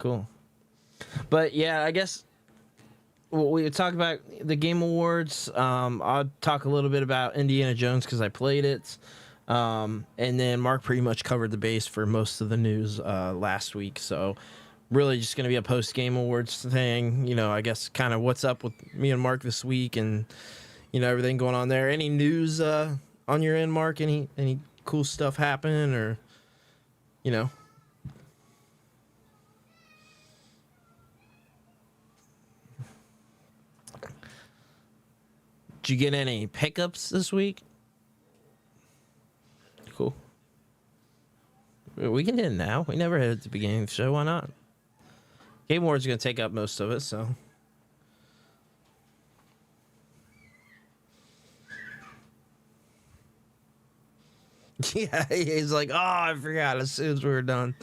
Cool. But yeah, I guess we talk about the Game Awards. I'll talk a little bit about Indiana Jones because I played it. And then Mark pretty much covered the base for most of the news last week. So really just going to be a post-Game Awards thing. You know, I guess kind of what's up with me and Mark this week and, you know, everything going on there. Any news on your end, Mark? Any cool stuff happen or, you know? Did you get any pickups this week? Cool. We can hit it now. We never hit it at the beginning of the show. Why not? Game Awards is going to take up most of it, so. Yeah, he's like, oh, I forgot as soon as we were done.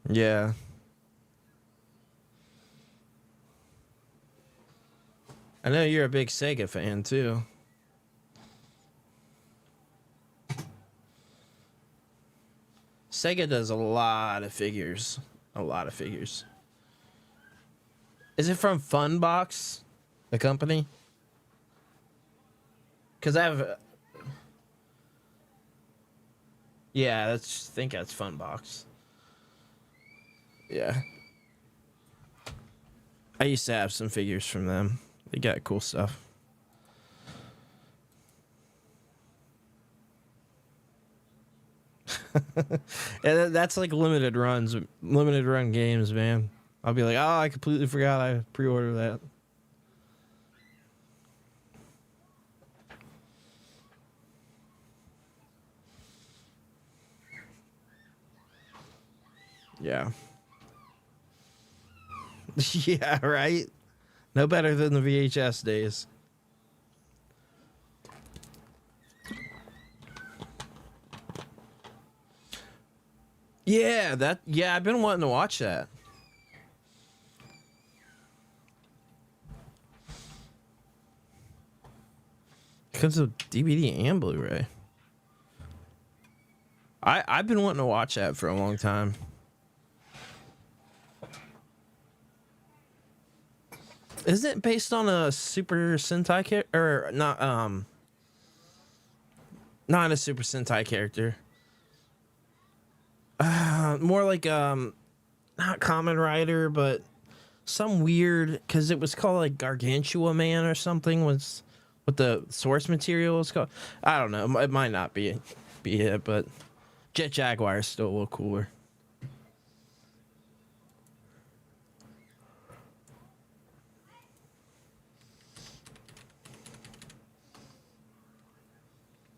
Yeah. I know you're a big Sega fan, too. Sega does a lot of figures. A lot of figures. Is it from Funbox, the company? Because I have... Yeah, I think that's Funbox. Yeah. I used to have some figures from them. They got cool stuff. Yeah, that's like limited run games, man. I'll be like, oh, I completely forgot I pre-ordered that. Yeah. Yeah, right? No better than the VHS days. Yeah, I've been wanting to watch that. Because of DVD and Blu-ray. I've been wanting to watch that for a long time. Isn't it based on a Super Sentai character? Or not, not a Super Sentai character. More like, not Kamen Rider, but some weird, because it was called like Gargantua Man or something, was what the source material was called. I don't know. It might not be it, but Jet Jaguar is still a little cooler.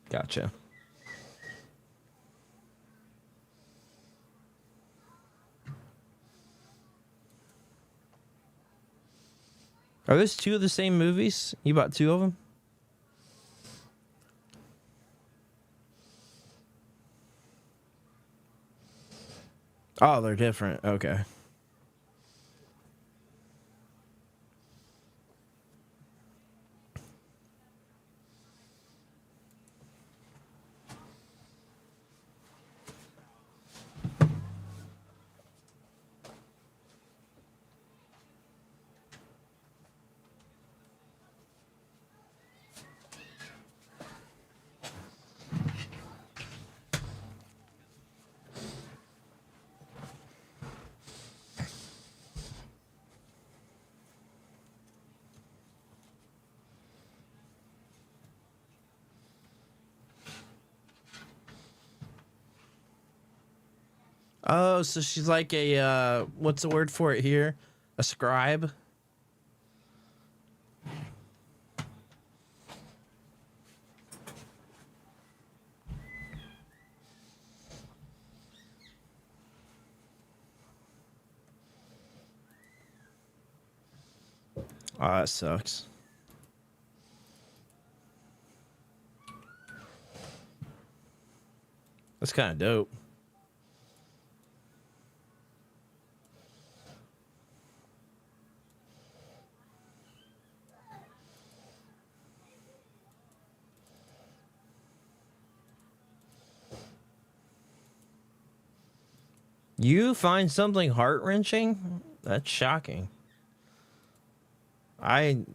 Gotcha. Are those two of the same movies? You bought two of them? Oh, they're different. Okay. Oh, so she's like a, what's the word for it here? A scribe? Oh, that sucks. That's kind of dope. You find something heart-wrenching? That's shocking. I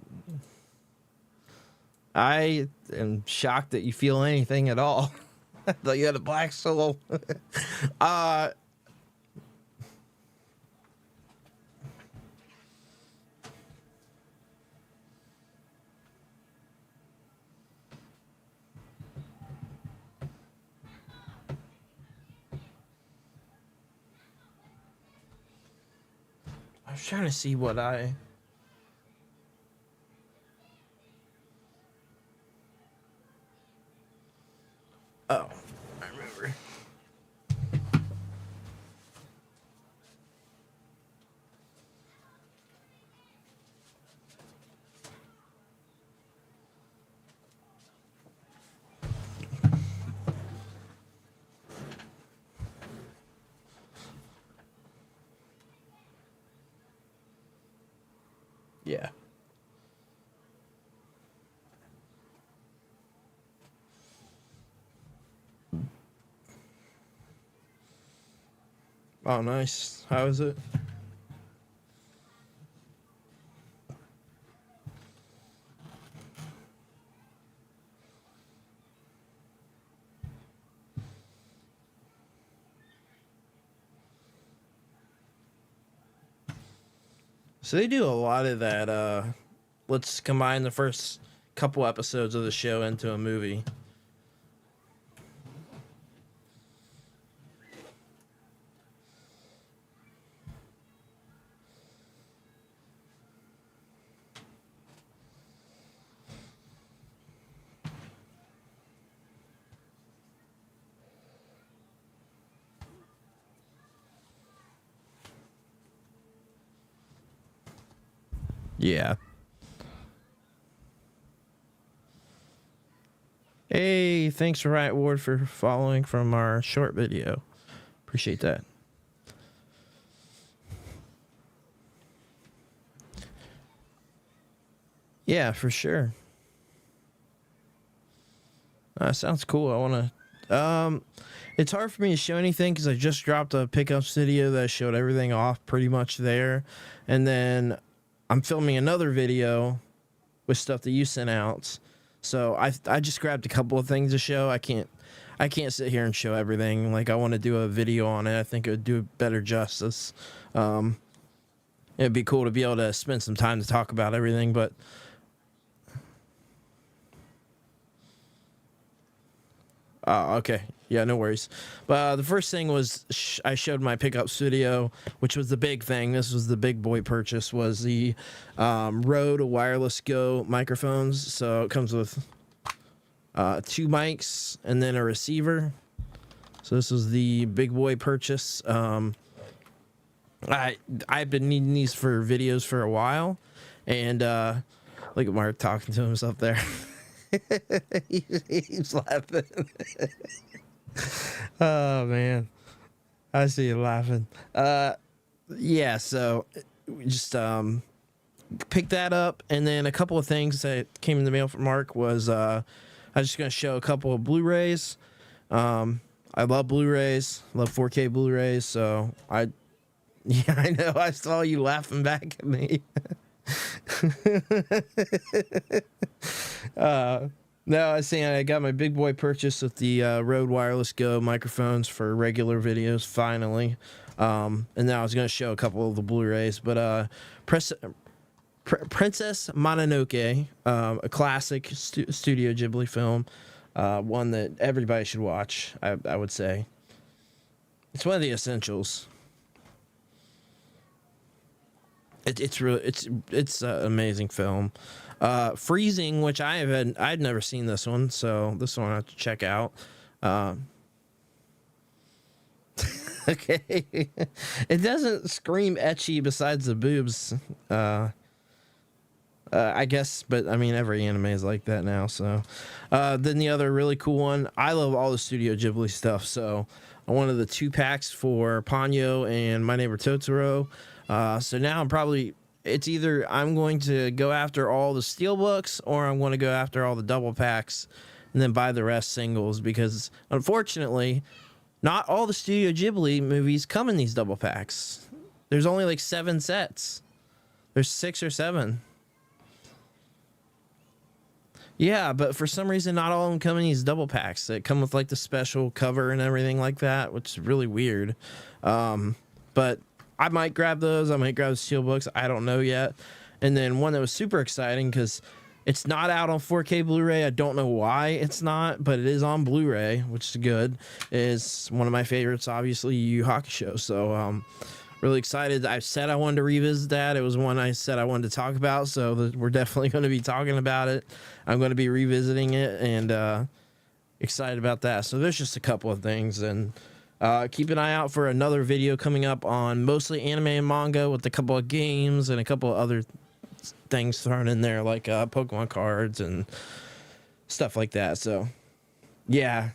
am shocked that you feel anything at all. I thought you had a black soul. I was trying to see what I... Oh, I remember. Yeah. Oh, nice. How is it? So they do a lot of that. Let's combine the first couple episodes of the show into a movie. Yeah. Hey, thanks for Riot Ward for following from our short video. Appreciate that. Yeah, for sure. Sounds cool. I want to... it's hard for me to show anything because I just dropped a pickups video that showed everything off pretty much there. And then I'm filming another video with stuff that you sent out. So I just grabbed a couple of things to show. I can't sit here and show everything. Like, I want to do a video on it. I think it would do better justice. It'd be cool to be able to spend some time to talk about everything, but... okay. Yeah, no worries. But the first thing was I showed my pickups video, which was the big thing. This was the big boy purchase, was the Rode Wireless Go microphones. So it comes with 2 mics and then a receiver. So this was the big boy purchase. I've been needing these for videos for a while. And look at Mark talking to himself there. He's laughing. Oh man, I see you laughing. Yeah, so we just picked that up, and then a couple of things that came in the mail from Mark was I was just gonna show a couple of Blu-rays. I love Blu-rays, love 4K Blu-rays, so I know, I saw you laughing back at me. No, I was saying I got my big boy purchase with the Rode Wireless Go microphones for regular videos, finally. And now I was going to show a couple of the Blu-rays, but Princess Mononoke, a classic Studio Ghibli film, one that everybody should watch, I would say. It's one of the essentials. It's an amazing film. Freezing, which I'd never seen this one, so this one I have to check out. Okay, it doesn't scream ecchi besides the boobs, I guess, but I mean every anime is like that now. So, then the other really cool one, I love all the Studio Ghibli stuff, so I wanted the 2-packs for Ponyo and My Neighbor Totoro. So now it's either I'm going to go after all the steelbooks or I'm going to go after all the double packs and then buy the rest singles, because unfortunately not all the Studio Ghibli movies come in these double packs. There's only like 7 sets. There's 6 or 7. Yeah, but for some reason, not all of them come in these double packs that come with like the special cover and everything like that, which is really weird. But I might grab those. I might grab the Steelbooks. I don't know yet. And then one that was super exciting because it's not out on 4K Blu-ray. I don't know why it's not, but it is on Blu-ray, which is good. It's one of my favorites, obviously, Yu Yu Hakusho. So, really excited. I said I wanted to revisit that. It was one I said I wanted to talk about, so we're definitely going to be talking about it. I'm going to be revisiting it, and excited about that. So there's just a couple of things, and keep an eye out for another video coming up on mostly anime and manga with a couple of games and a couple of other things thrown in there, like Pokemon cards and stuff like that. So, yeah.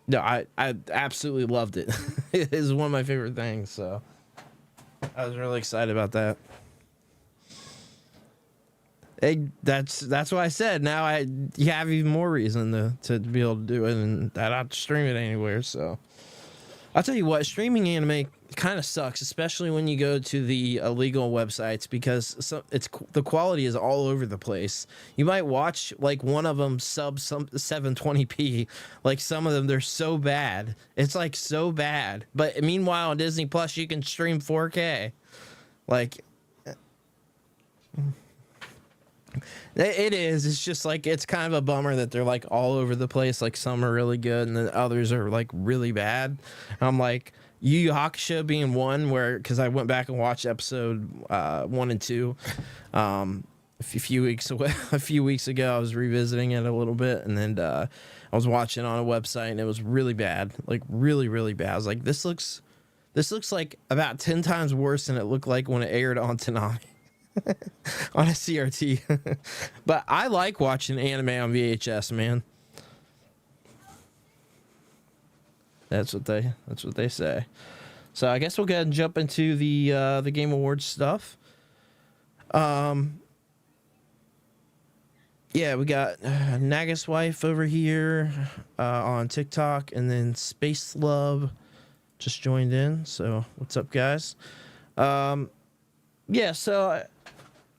No, I absolutely loved it. It is one of my favorite things, so I was really excited about that. Hey, that's what I said. Now you have even more reason to be able to do it and not stream it anywhere. So I'll tell you what, streaming anime kind of sucks, especially when you go to the illegal websites, because the quality is all over the place. You might watch like one of them sub 720p, like some of them they're so bad. It's like so bad. But meanwhile on Disney Plus you can stream 4K. Like it is. It's just like it's kind of a bummer that they're like all over the place. Like some are really good and then others are like really bad. I'm like Yu Yu Hakusho being one where, because I went back and watched episode 1 and 2 a few weeks ago. I was revisiting it a little bit, and then I was watching on a website and it was really bad, like really really bad. I was like, this looks like about 10 times worse than it looked like when it aired on Toonami. On a CRT. But I like watching anime on VHS, man. That's what they say. So I guess we'll go ahead and jump into the Game Awards stuff. Yeah, we got Naga's wife over here on TikTok, and then Space Love just joined in. So what's up, guys? Yeah, so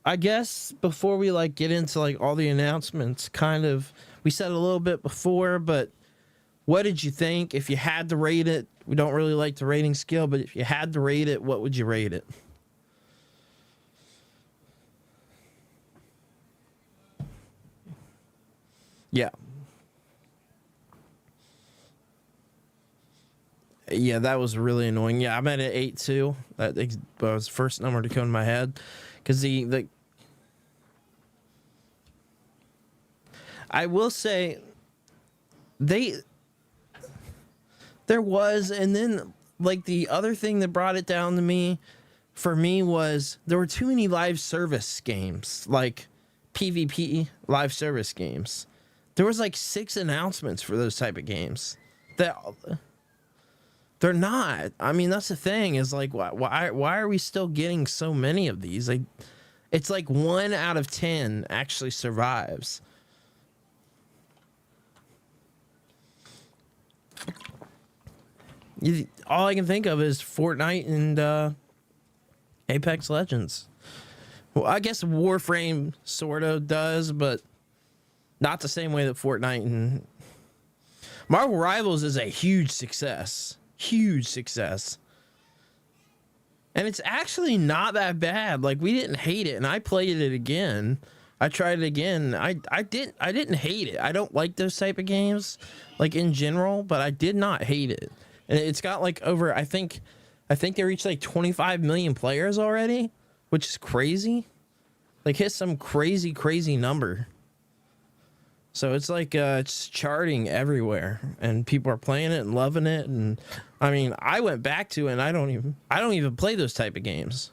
I guess before we like get into like all the announcements, kind of we said a little bit before, but what did you think? If you had to rate it, we don't really like the rating scale, but if you had to rate it, what would you rate it? Yeah. Yeah, that was really annoying. Yeah, I'm at an 8 too. That was the first number to come to my head. Because I will say, there was, and then like the other thing that brought it down to me, for me, was there were too many live service games, like PvP live service games. There was like 6 announcements for those type of games. That they're not. I mean, that's the thing, is like, why are we still getting so many of these? Like, it's like 1 out of 10 actually survives. All I can think of is Fortnite and Apex Legends. Well, I guess Warframe sort of does, but not the same way that Fortnite and Marvel Rivals is a huge success. Huge success. And it's actually not that bad. Like, we didn't hate it, and I played it again. I tried it again. I didn't hate it. I don't like those type of games, like in general, but I did not hate it. And it's got like over, I think they reached like 25 million players already, which is crazy. Like, hit some crazy number. So it's like it's charting everywhere, and people are playing it and loving it. And I mean, I went back to it, and I don't even play those type of games.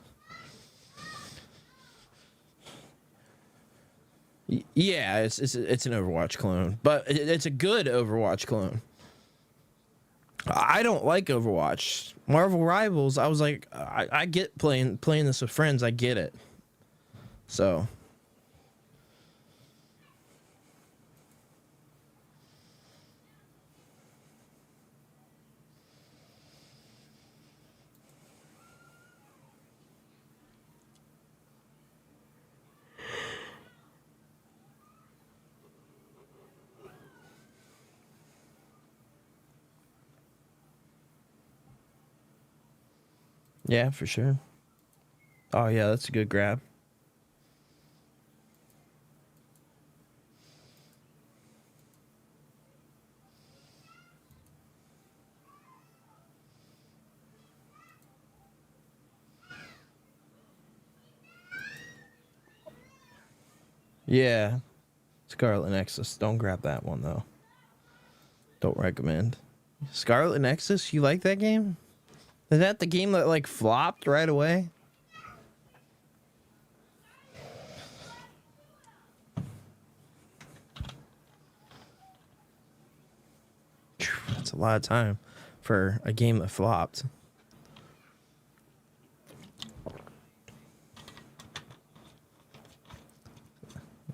Yeah, it's an Overwatch clone, but it's a good Overwatch clone. I don't like Overwatch. Marvel Rivals, I was like, I get playing this with friends. I get it. So. Yeah, for sure. Oh yeah, that's a good grab. Yeah, Scarlet Nexus. Don't grab that one though. Don't recommend. Scarlet Nexus. You like that game? Is that the game that like flopped right away? That's a lot of time for a game that flopped.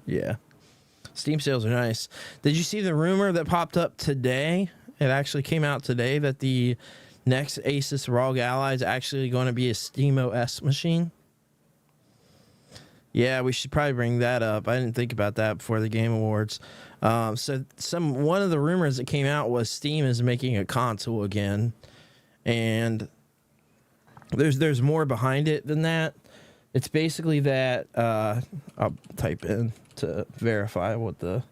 Yeah. Steam sales are nice. Did you see the rumor that popped up today? It actually came out today that the next Asus ROG Ally is actually going to be a SteamOS machine. Yeah, we should probably bring that up. I didn't think about that before the Game Awards. So one of the rumors that came out was Steam is making a console again, and there's more behind it than that. It's basically that I'll type in to verify what the.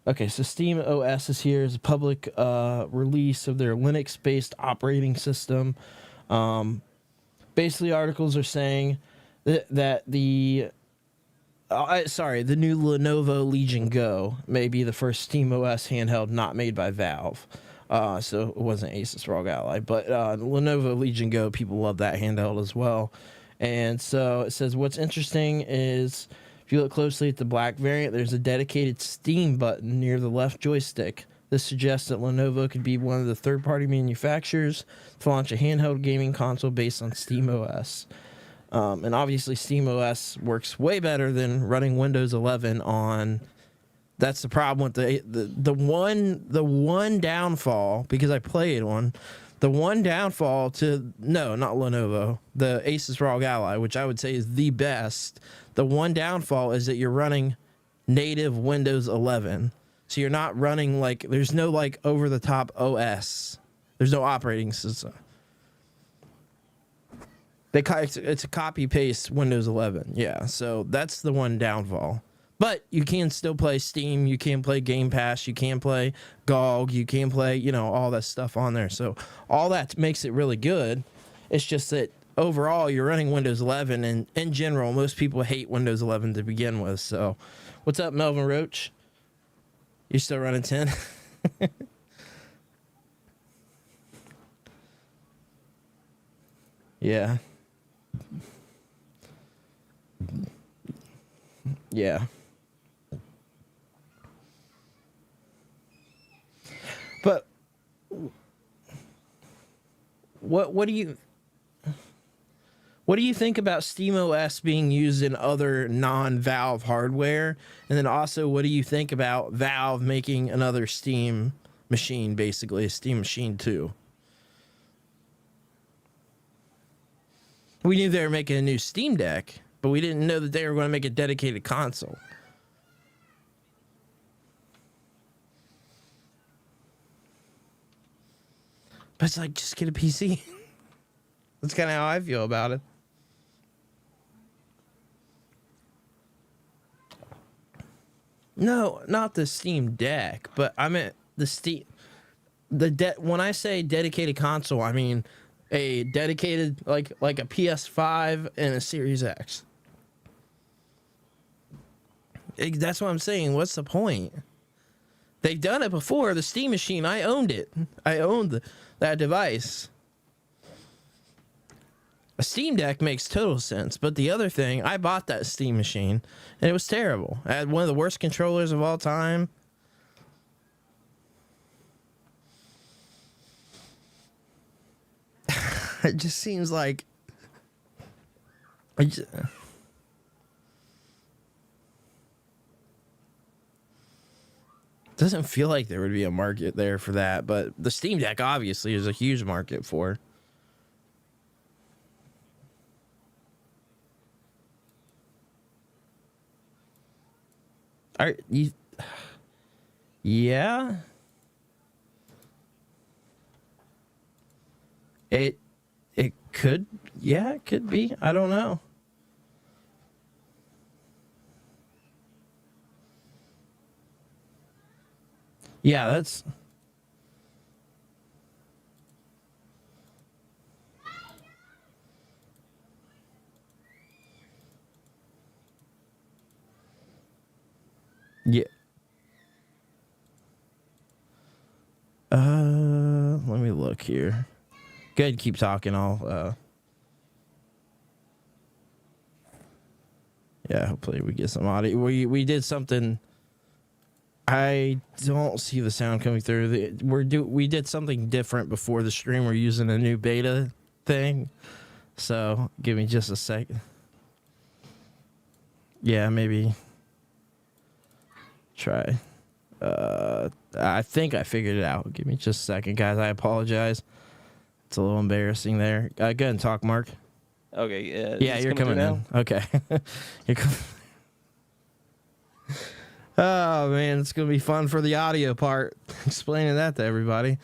Okay, so SteamOS is here as a public release of their Linux-based operating system. Basically, articles are saying that the new Lenovo Legion Go may be the first SteamOS handheld not made by Valve. So it wasn't Asus ROG Ally, but Lenovo Legion Go, people love that handheld as well. And so it says what's interesting is if you look closely at the black variant, there's a dedicated Steam button near the left joystick. This suggests that Lenovo could be one of the third-party manufacturers to launch a handheld gaming console based on SteamOS. And obviously SteamOS works way better than running Windows 11 on. That's the problem with the one downfall, because I played one. The one downfall to not Lenovo, the Asus ROG Ally, which I would say is the best. The one downfall is that you're running native Windows 11. So you're not running there's no over the top OS. There's no operating system. It's a copy paste Windows 11. Yeah, so that's the one downfall. But you can still play Steam, you can play Game Pass, you can play GOG, you can play, all that stuff on there. So all that makes it really good. It's just that overall you're running Windows 11, and in general most people hate Windows 11 to begin with. So what's up, Melvin Roach? You still running 10? Yeah. Yeah. But what do you think about SteamOS being used in other non-Valve hardware? And then also, what do you think about Valve making another Steam machine, basically a Steam machine too? We knew they were making a new Steam Deck, but we didn't know that they were going to make a dedicated console. But it's like, just get a PC. That's kind of how I feel about it. No, not the Steam Deck, but I meant the Steam. When I say dedicated console, I mean a dedicated like a PS5 and a Series X. That's what I'm saying. What's the point? They've done it before. The Steam machine, I owned it. I owned that device. A Steam Deck makes total sense, but the other thing, I bought that Steam machine, and it was terrible. I had one of the worst controllers of all time. It just seems like... doesn't feel like there would be a market there for that, but the Steam Deck obviously is a huge market for. Are you? Yeah. It it could be. I don't know. Yeah, that's... Yeah. Let me look here. Go ahead, keep talking. Yeah, hopefully we get some audio. We did something. I don't see the sound coming through. We did something different before the stream. We're using a new beta thing. So give me just a second. Yeah, maybe try. I think I figured it out. Give me just a second, guys. I apologize. It's a little embarrassing there. Go ahead and talk, Mark. Okay. Yeah, you're coming in. Okay. Oh, man, it's going to be fun for the audio part. Explaining that to everybody.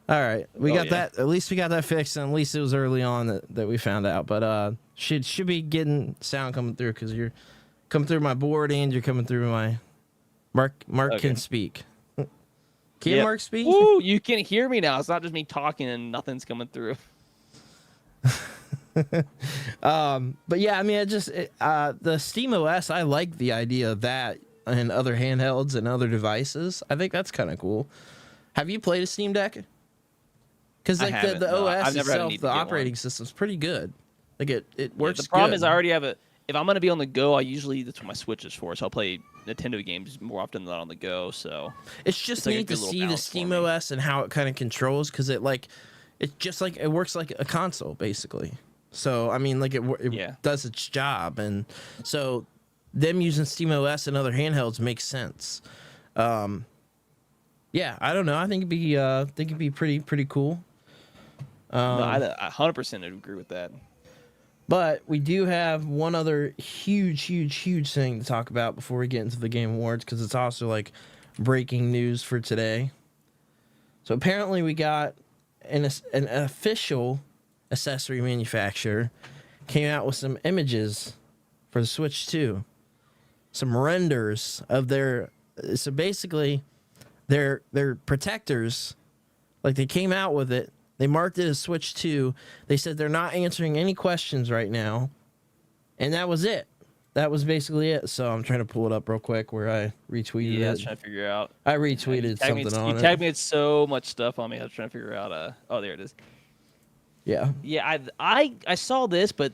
All right. We got that. At least we got that fixed, and at least it was early on that we found out. But should be getting sound coming through because you're coming through my board and you're coming through my... Mark can speak. Can Mark speak? Woo, you can hear me now. It's not just me talking and nothing's coming through. But yeah, I mean, the SteamOS, I like the idea of that and other handhelds and other devices. I think that's kind of cool. Have you played a Steam Deck? Because like the OS itself, the operating system's pretty good. Like it works. The problem is I already have if I'm gonna be on the go, that's what my Switch is for. So I'll play Nintendo games more often than not on the go. So it's just neat to see the SteamOS and how it kind of controls because it works like a console basically. So I mean, like it does its job, and so them using SteamOS and other handhelds makes sense. Yeah, I don't know. I think it'd be pretty cool. I 100% agree with that. But we do have one other huge thing to talk about before we get into the Game Awards because it's also like breaking news for today. So apparently we got an official accessory manufacturer came out with some images for the Switch 2. Some renders of their... So basically, their protectors, like they came out with it. They marked it as Switch 2. They said they're not answering any questions right now. And that was it. That was basically it. So I'm trying to pull it up real quick where I retweeted it. Yeah, I was trying to figure out. I retweeted something on it. You tagged me with so much stuff on me. I was trying to figure out. Oh, there it is. Yeah. Yeah, I saw this, but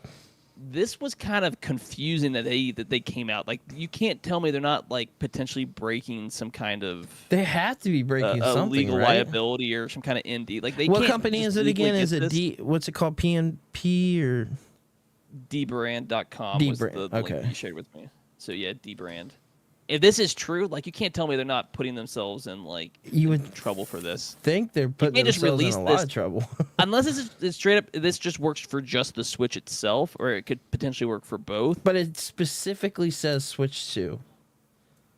this was kind of confusing that they came out. Like, you can't tell me they're not like potentially breaking some kind of... They have to be breaking something, legal right? liability or some kind of ND. Like, what company is it again? Is it what's it called? PNP or dbrand.com was the link you shared with me. So yeah, dbrand. If this is true, like, you can't tell me they're not putting themselves in like trouble for this. Think they're putting themselves in a lot of trouble. Unless it's straight up, this just works for just the Switch itself, or it could potentially work for both. But it specifically says Switch 2.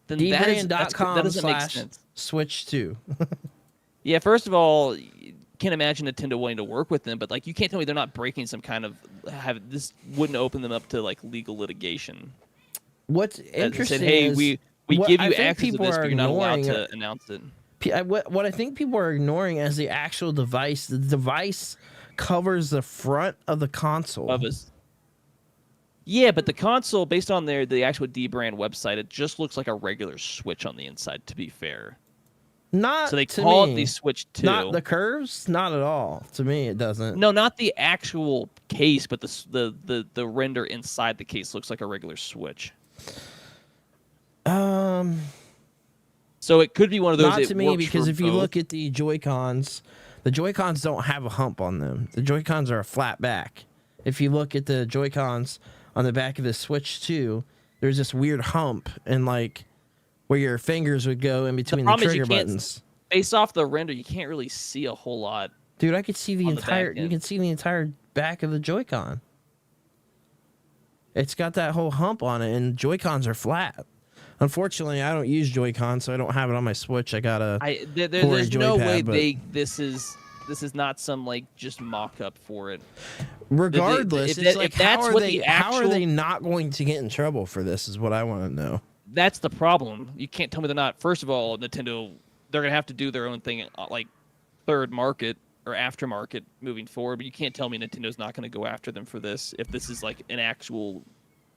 Then dbrand.com/Switch 2. Yeah, first of all, can't imagine Nintendo wanting to work with them, but like, you can't tell me they're not breaking some kind of this wouldn't open them up to like legal litigation. What's interesting said, hey, is we give you access to this, but you're not allowed to announce it. What I think people are ignoring as the actual device, the device covers the front of the console. Yeah, but the console, based on the actual dbrand website, it just looks like a regular Switch on the inside, to be fair. So they call it the Switch 2. Not the curves? Not at all. To me, it doesn't. No, not the actual case, but the render inside the case looks like a regular Switch. So it could be one of those. Not to me, because if you look at the Joy-Cons don't have a hump on them. The Joy-Cons are a flat back. If you look at the Joy-Cons on the back of the Switch 2, there's this weird hump and like where your fingers would go in between the trigger buttons. Based off the render, you can't really see a whole lot. Dude, I could see you can see the entire back of the Joy-Con. It's got that whole hump on it, and Joy-Cons are flat. Unfortunately, I don't use Joy-Con, so I don't have it on my Switch. I got a there's no way joypad, this is This is not some like just mock-up for it. Regardless, If it's like that's what the how are actual- they not going to get in trouble for this? Is what I want to know. That's the problem. You can't tell me they're not. First of all, Nintendo, they're gonna have to do their own thing, like third market or aftermarket moving forward. But you can't tell me Nintendo's not gonna go after them for this if this is like an actual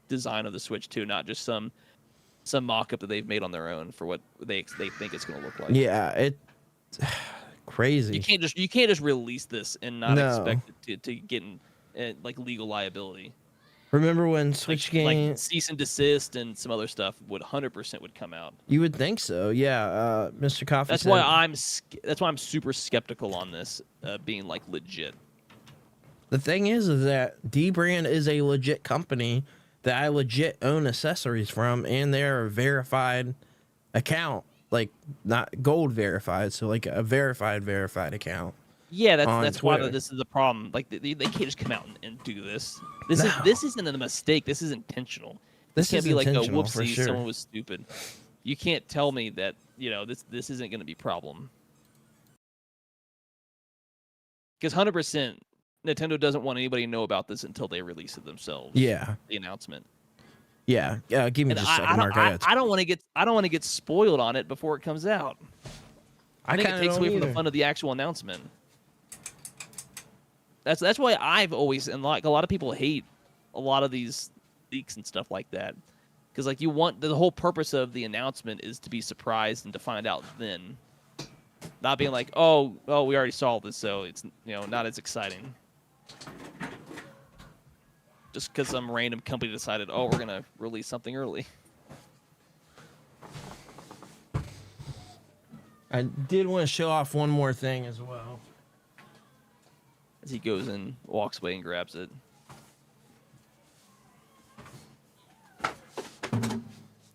design of the Switch 2, not just some mock-up that they've made on their own for what they think it's gonna look like. Yeah, it crazy. You can't just release this and not No. expect it to get in like legal liability. Remember when Switch game? Like cease and desist and some other stuff would 100% would come out. You would think so, yeah. Mr. Coffee. That's said, why I'm super skeptical on this being like legit. The thing is that D-Brand is a legit company that I legit own accessories from, and they're a verified account, like not gold verified, so like a verified account. Yeah, on that's why Twitter. this is the problem. Like they can't just come out and do this. No. This isn't a mistake. This is intentional. This can't is be like a intentional, for whoopsie. sure. Someone was stupid. You can't tell me that this isn't going to be a problem. Because 100%, Nintendo doesn't want anybody to know about this until they release it themselves. Yeah, The announcement. yeah. Give me And just a second, Mark. I don't want to get spoiled on it before it comes out. I think it kinda takes away don't from the either. fun of the actual announcement. That's why I've always, and like a lot of people hate a lot of these leaks and stuff like that, because like you want the whole purpose of the announcement is to be surprised and to find out then, not being like, oh, we already saw this, so it's not as exciting. Just because some random company decided, oh, we're gonna release something early. I did want to show off one more thing as well. As he goes and walks away and grabs it.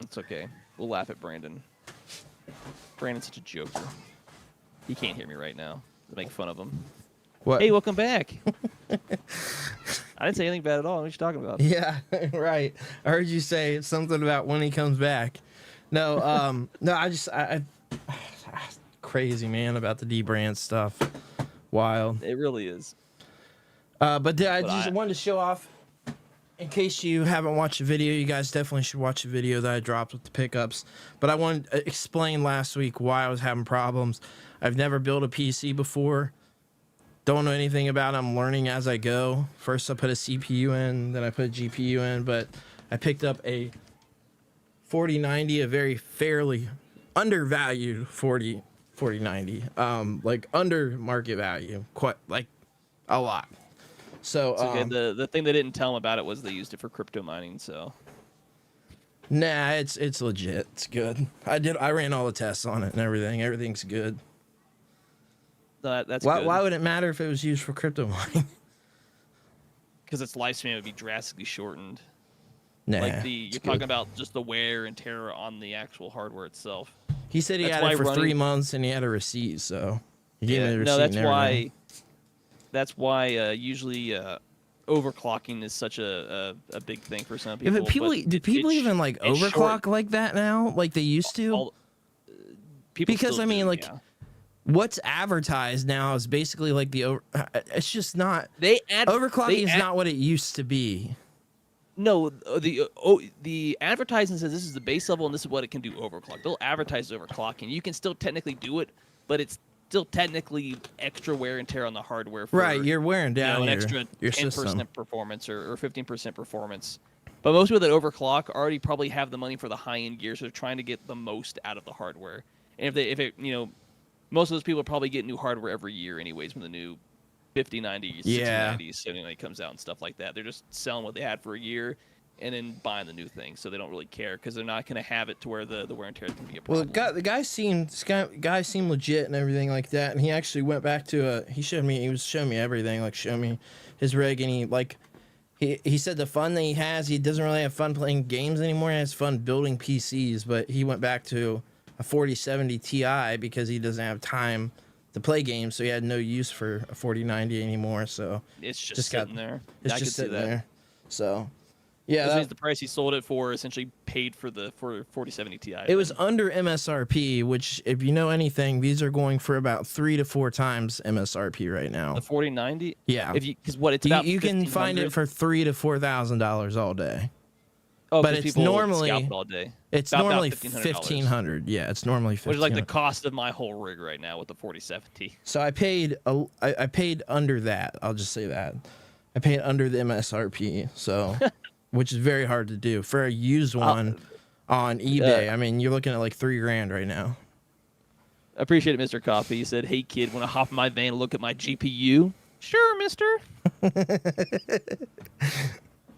It's okay. We'll laugh at Brandon. Brandon's such a joker. He can't hear me right now. We'll make fun of him. What? Hey, welcome back. I didn't say anything bad at all. What are you talking about? Yeah, right. I heard you say something about when he comes back. No, no. I crazy, man, about the D-Brand stuff. Wild. It really is. But I just wanted to show off, in case you haven't watched the video, you guys definitely should watch the video that I dropped with the pickups. But I wanted to explain last week why I was having problems. I've never built a PC before. Don't know anything about it. I'm learning as I go. First I put a CPU in, then I put a GPU in, but I picked up a 4090, a very fairly undervalued 4090. Like under market value, quite like a lot. So It's okay. The thing they didn't tell him about it was they used it for crypto mining, so nah, it's legit. It's good. I ran all the tests on it and everything. Everything's good. that's Why good. why would it matter if it was used for crypto mining? Because its lifespan would be drastically shortened. Nah. Like you're talking about just the wear and tear on the actual hardware itself. He said he That's had why it for 3 running- months and he had a receipt, so he gave me the receipt. No, that's and everything. why. That's why usually overclocking is such a big thing for some Yeah, people. but people do people even like it's overclock short. like that now, like they used to? People Because, still I mean, do, like, yeah. What's advertised now is basically like it's just not. Overclocking they is not what it used to be. No, the advertising says this is the base level and this is what it can do overclock. They'll advertise overclocking. You can still technically do it, but it's still technically extra wear and tear on the hardware. For, Right, you're wearing down an your, extra your 10% system. performance or 15% performance. But most people that overclock already probably have the money for the high-end gear, so they're trying to get the most out of the hardware. And most of those people probably get new hardware every year anyways when the new 5090, 6090, 7090 comes out and stuff like that. They're just selling what they had for a year and then buying the new thing, so they don't really care because they're not going to have it to where the wear and tear can be a Well, problem. the guy seemed legit and everything like that, and he actually went back to he was showing me everything, like showing me his rig, and he said the fun that he has, he doesn't really have fun playing games anymore. He has fun building PCs, but he went back to a 4070 Ti because he doesn't have time to play games, so he had no use for a 4090 anymore. So It's just sitting there. It's I just could see sitting that. there. So Yeah, This means the price he sold it for essentially paid for 4070 Ti. it was under MSRP, which, if you know anything, these are going for about 3 to 4 times MSRP right now. The 4090. Yeah, because what it's about. You can find it for $3,000 to $4,000 all day. Oh, but it's normally scalp it all day. It's about normally $1,500. $1,500. Yeah, it's normally $1,500. Which is like the cost of my whole rig right now with the 4070. So I paid under that. I'll just say that. I paid under the MSRP. So, which is very hard to do for a used one on eBay. I mean, you're looking at like $3,000 right now. I appreciate it, Mr. Coffee. He said, "Hey kid, want to hop in my van and look at my GPU?" Sure, mister.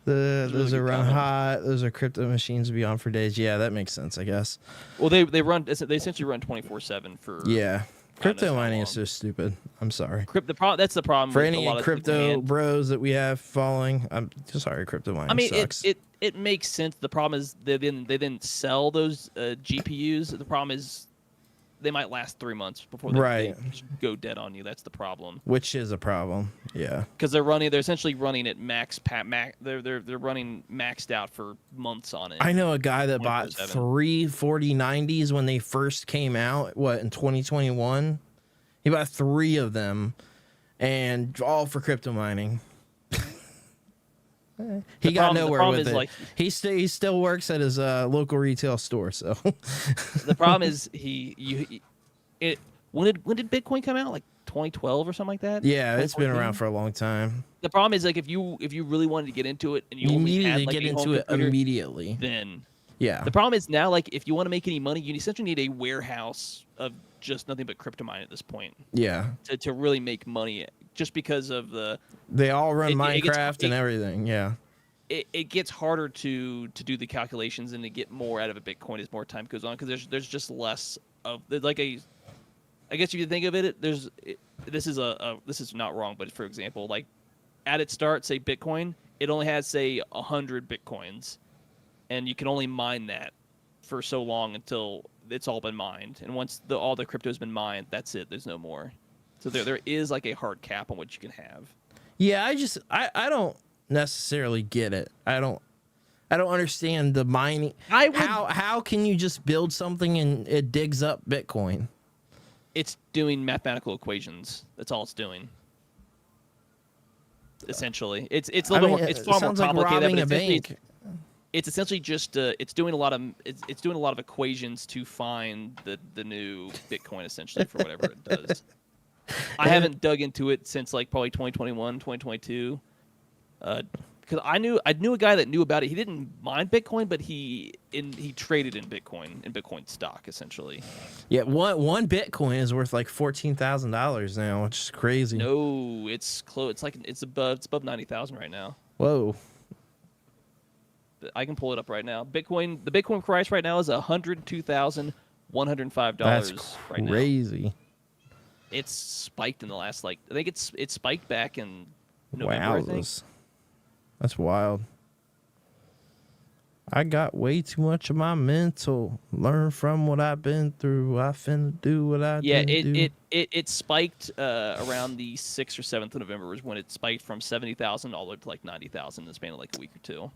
Those are run hot. Those are crypto machines to be on for days. Yeah, that makes sense, I guess. Well, they essentially run 24/7 for. Yeah, crypto mining is so stupid. I'm sorry. That's the problem For with any a lot of crypto bros that we have following, I'm sorry. Crypto mining. I mean, sucks. it makes sense. The problem is they then sell those GPUs. The problem is they might last 3 months before they go dead on you. That's the problem. Which is a problem. Yeah. Because they're essentially running at they're running maxed out for months on it. I know a guy that bought 3 4090s when they first came out. In 2021? He bought 3 of them, and all for crypto mining. He got nowhere with it. Like, he still works at his local retail store. So the problem is when did Bitcoin come out? Like 2012 or something like that? Yeah, it's been around for a long time. The problem is, like, if you really wanted to get into it and you only had, like, get into it immediately, then yeah. The problem is now, like, if you want to make any money, you essentially need a warehouse of just nothing but crypto mine at this point. Yeah. To really make money, just because of they all run Minecraft and everything. Yeah. It gets harder to do the calculations and to get more out of a Bitcoin as more time goes on, because there's just less of like a. I guess if you think of it, this is not wrong, but for example, like at its start, say Bitcoin, it only has say 100 Bitcoins, and you can only mine that for so long until it's all been mined. And once all the crypto's been mined, that's it. There's no more. So there is like a hard cap on what you can have. Yeah, I don't necessarily get it. I don't understand the mining. How can you just build something and it digs up Bitcoin? It's doing mathematical equations. That's all it's doing. Essentially, it's a little bit more. It's far more complicated. Like robbing a bank. It's essentially just it's doing a lot of equations to find the new Bitcoin, essentially, for whatever it does. I haven't dug into it since like probably 2021, 2022. Because I knew a guy that knew about it. He didn't mine Bitcoin, but he traded in Bitcoin stock, essentially. Yeah, one Bitcoin is worth like $14,000 now, which is crazy. No, it's close. It's above 90,000 right now. Whoa. I can pull it up right now. The Bitcoin price right now is $102,105. That's crazy. Right now. It's spiked in the last I think it spiked back in November. I think. That's wild. I got way too much of my mental. Learn from what I've been through. I finna do what I didn't do. It spiked around the 6th or 7th of November is when it spiked from 70,000 all the way to like 90,000 in the span of like a week or two.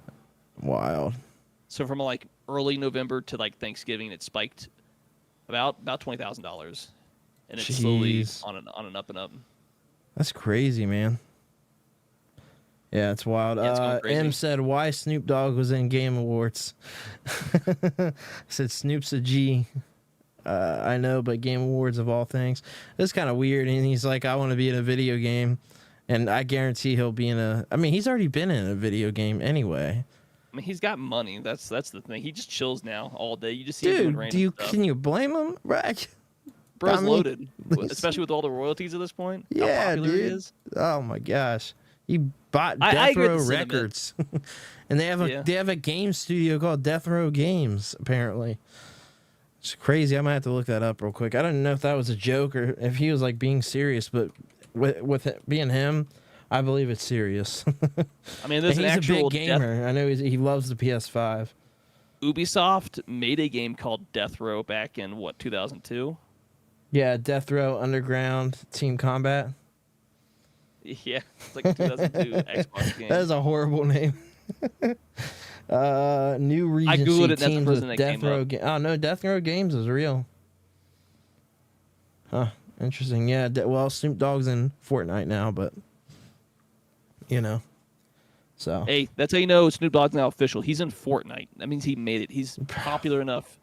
Wild. So from like early November to like Thanksgiving, it spiked about $20,000, and it's slowly on an up and up. That's crazy, man. Yeah, it's wild. Yeah, it's M said, why Snoop Dogg was in Game Awards. Said Snoop's a G. I know, but Game Awards of all things. It's kind of weird. And he's like, I want to be in a video game. And I guarantee he'll be in he's already been in a video game anyway. I mean, he's got money. That's the thing. He just chills now all day. You just see him doing random stuff. Can you blame him, right? Bro's loaded, especially with all the royalties at this point. Yeah, how popular dude. He is. Oh my gosh. He bought Death Row Records, and they have a game studio called Death Row Games. Apparently, it's crazy. I might have to look that up real quick. I don't know if that was a joke or if he was like being serious, but with it being him, I believe it's serious. I mean, there's an actual a big gamer. I know he loves the PS5. Ubisoft made a game called Death Row back in 2002. Yeah, Death Row Underground Team Combat. Yeah, it's like a 2002 Xbox game. That is a horrible name. New Regency I googled it. That's the teams person with that Death came Row. up. Oh no, Death Row Games is real. Huh? Interesting. Yeah. Well, Snoop Dogg's in Fortnite now, but you know, so Hey, that's how you know Snoop Dogg's now official. He's in Fortnite. That means he made it. He's popular enough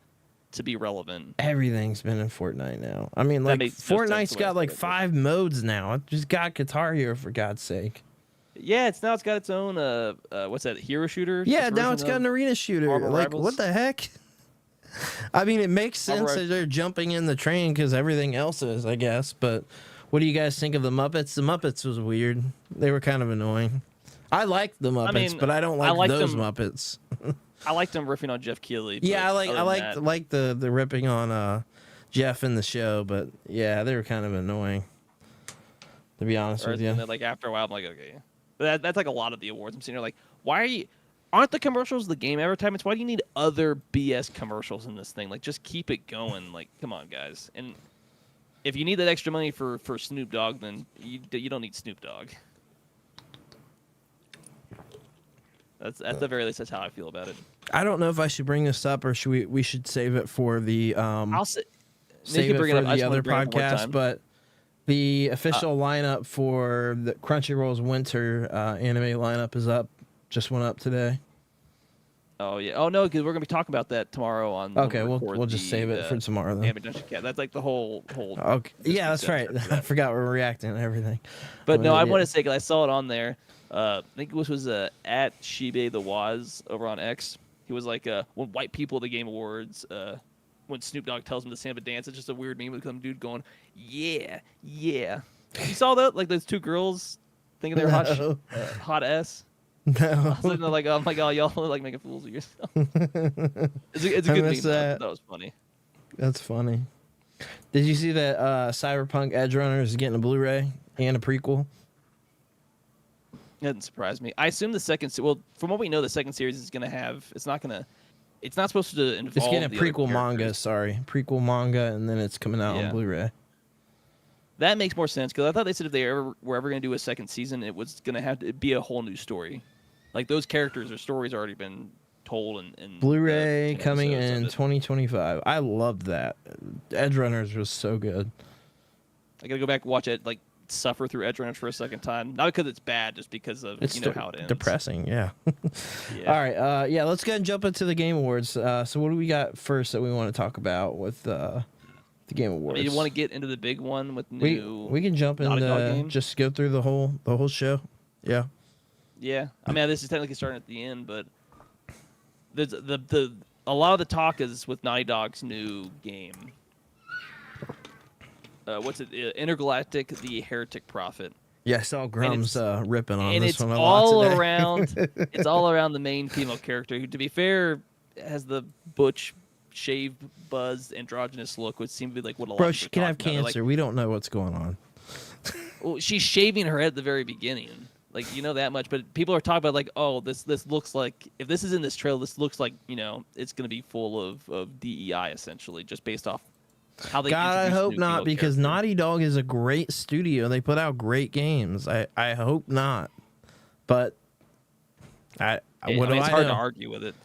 to be relevant. everything's been in Fortnite now. I mean, That like makes no sense Fortnite's the way got I like said it. 5 modes now. It just got Guitar Hero for God's sake. Yeah, it's got its own what's that, hero shooter? Yeah, now version it's got of an arena shooter. Marvel Like, Rivals? what the heck? I mean, it makes Marvel sense that they're jumping in the train because everything else is, I guess. But what do you guys think of the Muppets? The Muppets was weird. They were kind of annoying. I liked the Muppets, mean, but I don't I like liked those them- Muppets. I liked them riffing on Jeff Keighley. Yeah, but I other than like that- the ripping on Jeff in the show, but yeah, they were kind of annoying. To be honest or with you. and then, like after a while, I'm like, okay. But that's like a lot of the awards. I'm sitting here like, why are you? Aren't the commercials the game advertisements? Why do you need other BS commercials in this thing? Like, just keep it going. Like, come on, guys. And if you need that extra money for Snoop Dogg, then you don't need Snoop Dogg. That's at the very least, that's how I feel about it. I don't know if I should bring this up or should we should save it for the I'll say, save it for I the just wanna other bring it up one podcast, time. but the official lineup for the Crunchyroll's winter anime lineup is up. Just went up today. Oh yeah. Oh no, because we're gonna be talking about that tomorrow on. when we Okay, we'll record just the, save it for tomorrow then. Game Junction Podcast. That's like the whole. Okay. this Yeah, week's that's right. episode for I that. forgot we're reacting to everything. But no, I yeah. want to say because I saw it on there. I think it was at 𝐒𝐫𝐚𝐧𝐝𝐲 over on X. He was like, when white people at the Game Awards, when Snoop Dogg tells him to stand up and dance, it's just a weird meme with some dude going, yeah, yeah. You saw that? Like those two girls thinking they were No. hot S. No. I was looking at like, oh my god, y'all are like making fools of yourself. It's a I good meme. missed that. That was funny. That's funny. Did you see that Cyberpunk Edge Runner is getting a Blu-ray and a prequel? That doesn't surprise me. I assume the second. Well, from what we know, the second series is gonna have. It's not supposed to involve. It's getting a the other prequel manga, characters. sorry. Prequel manga, and then it's coming out Yeah. on Blu-ray. That makes more sense because I thought they said if they were ever going to do a second season, it was going to have to be a whole new story. Like those characters or stories already been told and Blu-ray coming in 2025. I loved that. Edge Runners was so good. I got to go back and watch it. Like suffer through Edge Runners for a second time, not because it's bad, just because of It's how it ends. depressing, yeah. Yeah. All right, yeah, let's go ahead and jump into the Game Awards. So what do we got first that we want to talk about with the Game I Awards? mean, you want to get into the big one with we new. we can jump Naughty Dog into game? just go through the whole show. Yeah. Yeah, I mean, this is technically starting at the end, but there's the a lot of the talk is with Naughty Dog's new game. What's it? Intergalactic: The Heretic Prophet. Yeah, I saw Grum's ripping on And this it's one a lot all today. around. It's all around the main female character, who, to be fair, has the butch, shaved, buzzed, androgynous look, which seems to be like what a lot Bro, of she people can are have talking about. cancer. We don't know what's going on. Well, she's shaving her head at the very beginning. Like, you know that much, but people are talking about like, oh, this looks like, if this is in this trailer, this looks like, it's going to be full of DEI essentially, just based off how they. God, I introduce hope new not, female because character. Naughty Dog is a great studio. They put out great games. I hope not, but what do it's I hard know? to argue with it.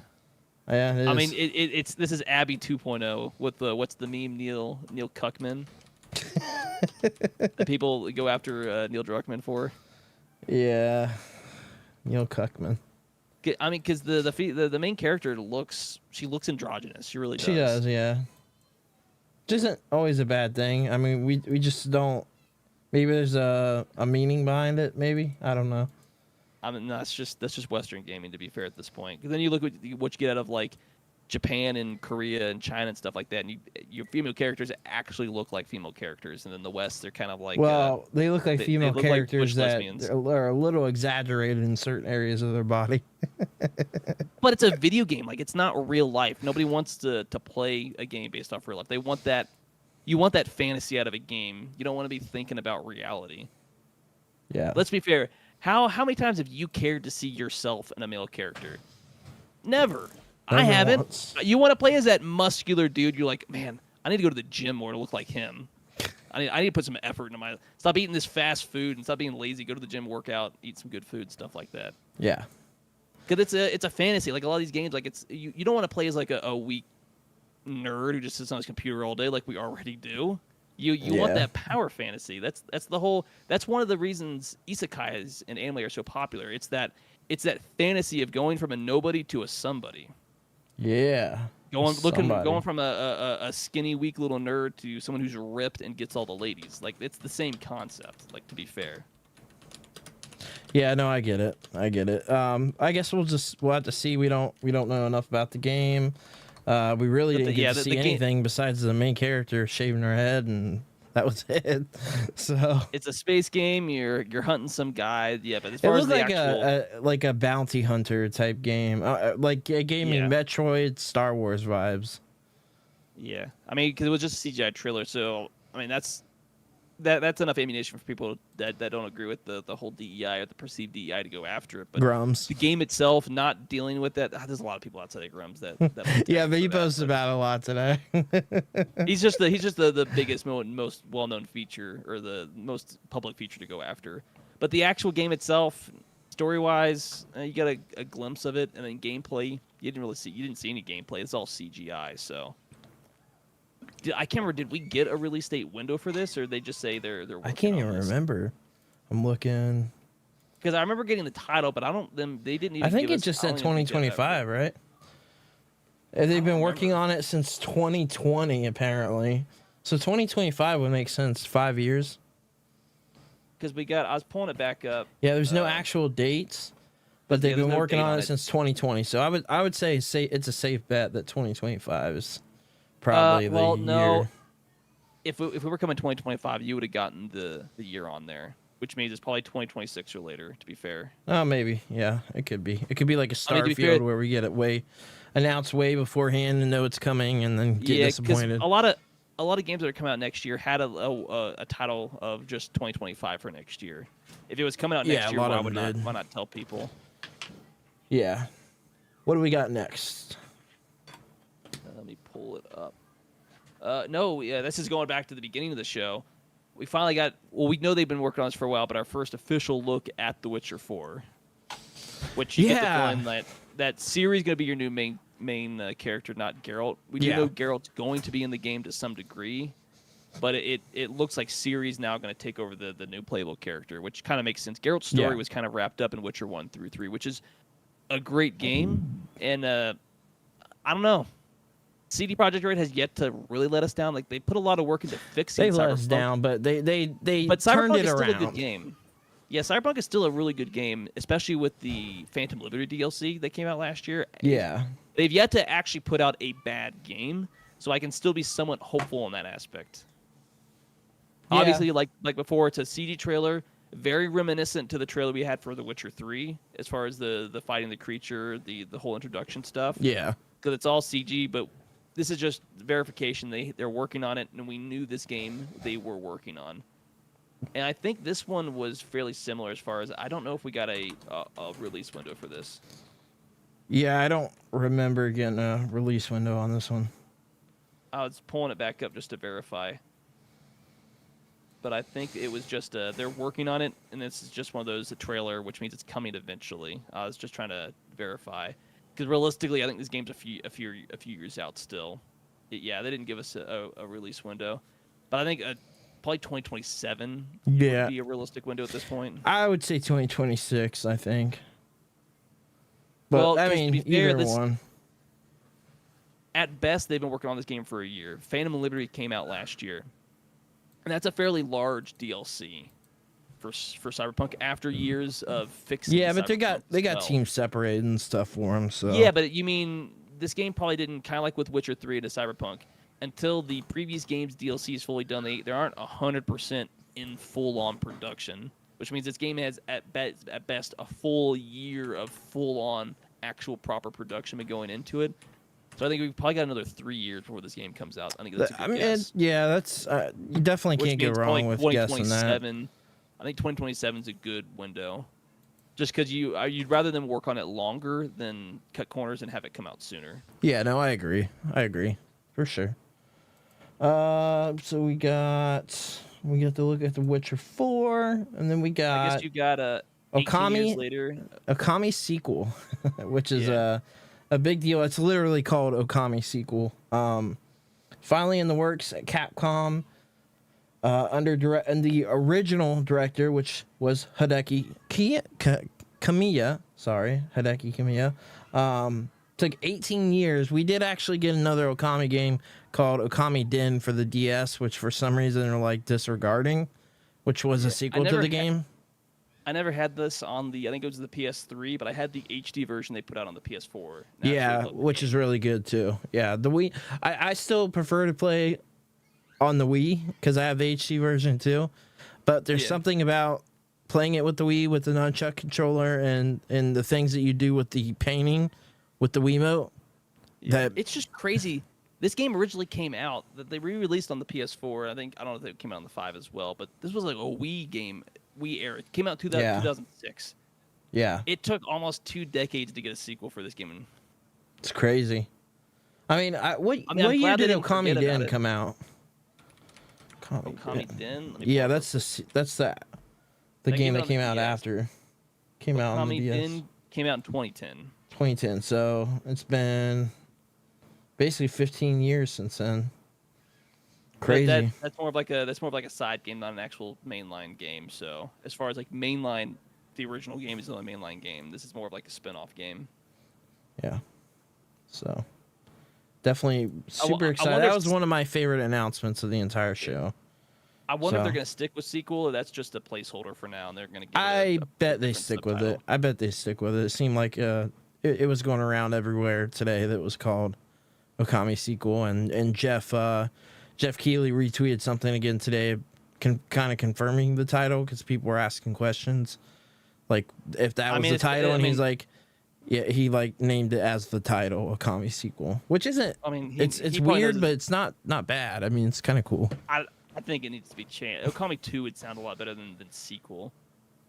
Yeah, it I is. mean, it's this is Abby 2.0 with the what's the meme 𝐁𝐫𝐚𝐽. That people go after Neil Druckmann for. yeah, Neil Cuckman. I mean, because the main character looks androgynous. She really does. She does, yeah. Which isn't always a bad thing. I mean, we just don't. Maybe there's a meaning behind it. Maybe I don't know. I mean, that's just Western gaming, to be fair, at this point. 'Cause then you look at what you get out of like Japan and Korea and China and stuff like that, and your female characters actually look like female characters, and then the West, they're kind of like Well, they look like they female look like characters butch that lesbians. are a little exaggerated in certain areas of their body. But it's a video game. Like, it's not real life. Nobody wants to play a game based off real life. They want that. You want that fantasy out of a game. You don't want to be thinking about reality. Yeah. Let's be fair. How many times have you cared to see yourself in a male character? Never. I Never haven't. once. You want to play as that muscular dude. You're like, man, I need to go to the gym more to look like him. I need to put some effort into my. Stop eating this fast food and stop being lazy. Go to the gym, work out, eat some good food, stuff like that. Yeah. Because it's a fantasy. Like a lot of these games, like you don't want to play as like a weak nerd who just sits on his computer all day, like we already do. You want that power fantasy. That's one of the reasons isekais and anime are so popular. It's that fantasy of going from a nobody to a somebody. Yeah. Going from a skinny, weak little nerd to someone who's ripped and gets all the ladies. Like it's the same concept. Like to be fair. Yeah, no, I get it. I guess we'll have to see. We don't know enough about the game. We really didn't get to see anything besides the main character shaving her head, and that was it. So it's a space game. You're hunting some guy. Yeah, but as far as the actual... like a bounty hunter type game, like it gave me Metroid, Star Wars vibes. Yeah, I mean, because it was just a CGI trailer, so I mean that's enough ammunition for people that don't agree with the whole DEI or the perceived DEI to go after it. But Grums. The game itself, not dealing with that. There's a lot of people outside of Grums that yeah, but he posted about it a lot today. he's just the biggest, most well-known feature or the most public feature to go after. But the actual game itself, story-wise, you got a glimpse of it, and then gameplay, you didn't see any gameplay. It's all CGI, so. I can't remember. Did we get a release date window for this, or did they just say they're working I can't on even this? Remember. I'm looking. Because I remember getting the title, but they didn't even. I think it just said 2025, right? They've been working on it since 2020, apparently. So 2025 would make sense. 5 years. Because I was pulling it back up. Yeah, there's no actual dates, but they've been working on it since 2020. So I would say it's a safe bet that 2025 is. Probably the year. No. If we were coming 2025, you would have gotten the year on there, which means it's probably 2026 or later. To be fair. Oh, maybe. Yeah, it could be. It could be like a Starfield where we get it announced way beforehand and know it's coming, and then get disappointed. A lot of games that are coming out next year had a title of just 2025 for next year. If it was coming out next year, why not tell people? Yeah. What do we got next? Let me pull it up. This is going back to the beginning of the show. We finally got. Well, we know they've been working on this for a while, but our first official look at The Witcher 4, which you get the feeling that Ciri's going to be your new main character, not Geralt. We do know Geralt's going to be in the game to some degree, but it looks like Ciri's now going to take over the new playable character, which kind of makes sense. Geralt's story was kind of wrapped up in Witcher 1 through 3, which is a great game, and I don't know. CD Projekt Red has yet to really let us down. Like they put a lot of work into fixing. They let us down, but they but turned Cyberpunk it is around. Still a good game. Yeah, Cyberpunk is still a really good game, especially with the Phantom Liberty DLC that came out last year. Yeah, they've yet to actually put out a bad game, so I can still be somewhat hopeful in that aspect. Yeah. Obviously, like before, it's a CG trailer, very reminiscent to the trailer we had for The Witcher 3, as far as the fighting the creature, the whole introduction stuff. Yeah, because it's all CG, but this is just verification. They're working on it, and we knew this game they were working on. And I think this one was fairly similar as far as I don't know if we got a release window for this. Yeah, I don't remember getting a release window on this one. I was pulling it back up just to verify. But I think it was just they're working on it, and this is just one of those, a trailer, which means it's coming eventually. I was just trying to verify. Because realistically, I think this game's a few years out still. They didn't give us a release window, but I think probably 2027 would be a realistic window at this point. I would say 2026. I think. But well, I mean, either one. At best, they've been working on this game for a year. Phantom Liberty came out last year, and that's a fairly large DLC for Cyberpunk after years of fixing. Yeah, but they got teams separated and stuff for them. So yeah, but you mean this game probably didn't, kind of like with Witcher 3 to Cyberpunk, until the previous game's DLC is fully done. They aren't 100% in full-on production, which means this game has at best a full year of full-on actual proper production been going into it. So I think we've probably got another 3 years before this game comes out. I think that's a good guess. That's you definitely can't go wrong with guessing that. I think 2027 is a good window, just because you'd rather them work on it longer than cut corners and have it come out sooner. Yeah, no, I agree for sure. So we got to look at The Witcher 4, and then we got. I guess you got 18 years Okami later. Okami sequel, which is a big deal. It's literally called Okami sequel. Finally in the works at Capcom, and the original director, which was Hideki Kamiya. Sorry, Hideki Kamiya. Took 18 years. We did actually get another Okami game called Okami Den for the DS, which for some reason are like disregarding, which was a sequel to the game. I never had this on I think it was the PS3, but I had the HD version they put out on the PS4. Yeah, which is really good too. Yeah, the Wii. I still prefer to play on the Wii because I have the HD version too. But there's something about playing it with the Wii with the nunchuck controller and the things that you do with the painting with the Wiimote. That it's just crazy. This game originally came out that they re-released on the PS4. I don't know if it came out on the 5 as well, but this was like a Wii game, Wii era. It came out in 2006. Yeah. It took almost 2 decades to get a sequel for this game. It's crazy. I mean, what year did Okami Den come out? Okami Den? Yeah, that's the game that came out after. Came out on the DS. Okami Den came out in 2010. 2010. So it's been basically 15 years since then. Crazy. That's more of like a side game, not an actual mainline game. So as far as like mainline, the original game is not a mainline game. This is more of like a spin-off game. Yeah. So definitely super excited. That was one of my favorite announcements of the entire show. I wonder if they're going to stick with sequel or that's just a placeholder for now and they're going to I bet they stick with it. I bet they stick with it. It seemed like it was going around everywhere today that was called Okami sequel, and Jeff Keighley retweeted something again today kind of confirming the title because people were asking questions like if that was the title, and he's like, yeah, he like named it as the title, Okami sequel, which isn't. I mean, it's weird, but it's not bad. I mean, it's kind of cool. I think it needs to be changed. Okami 2 would sound a lot better than sequel,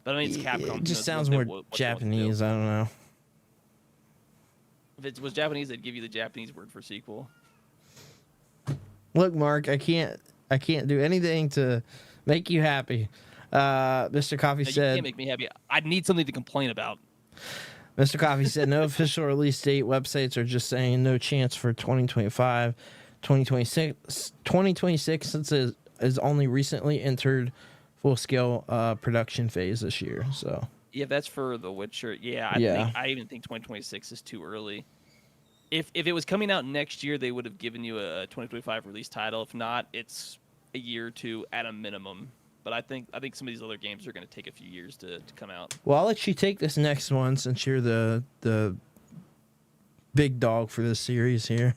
but I mean, it's Capcom. It just sounds more Japanese. I don't know. If it was Japanese, they'd give you the Japanese word for sequel. Look, Mark, I can't do anything to make you happy. Mr. Coffee said, "You can't make me happy. I need something to complain about." Mr. Coffee said, "No official release date. Websites are just saying no chance for 2025, 2026 since it is only recently entered full scale production phase this year." So yeah, that's for The Witcher. Yeah, I even think 2026 is too early. If it was coming out next year, they would have given you a 2025 release title. If not, it's a year or two at a minimum. But I think some of these other games are going to take a few years to come out. Well, I'll let you take this next one since you're the big dog for this series here.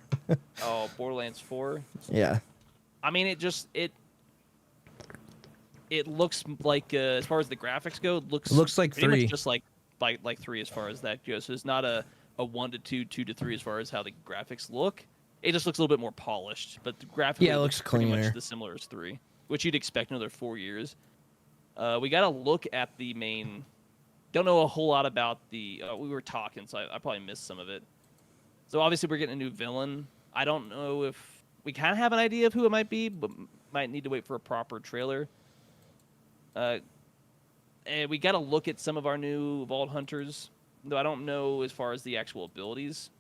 Oh, Borderlands 4? Yeah. I mean, it looks like, as far as the graphics go, it looks like 3. Much just like 3 as far as that goes. So it's not a 1 to 2, 2 to 3 as far as how the graphics look. It just looks a little bit more polished, but the graphically it looks pretty cleaner. Much the similar as 3, which you'd expect another 4 years. We got to look at the main. Don't know a whole lot about the. We were talking, so I probably missed some of it. So obviously we're getting a new villain. I don't know if we kind of have an idea of who it might be, but might need to wait for a proper trailer. And we got to look at some of our new Vault Hunters, though I don't know as far as the actual abilities.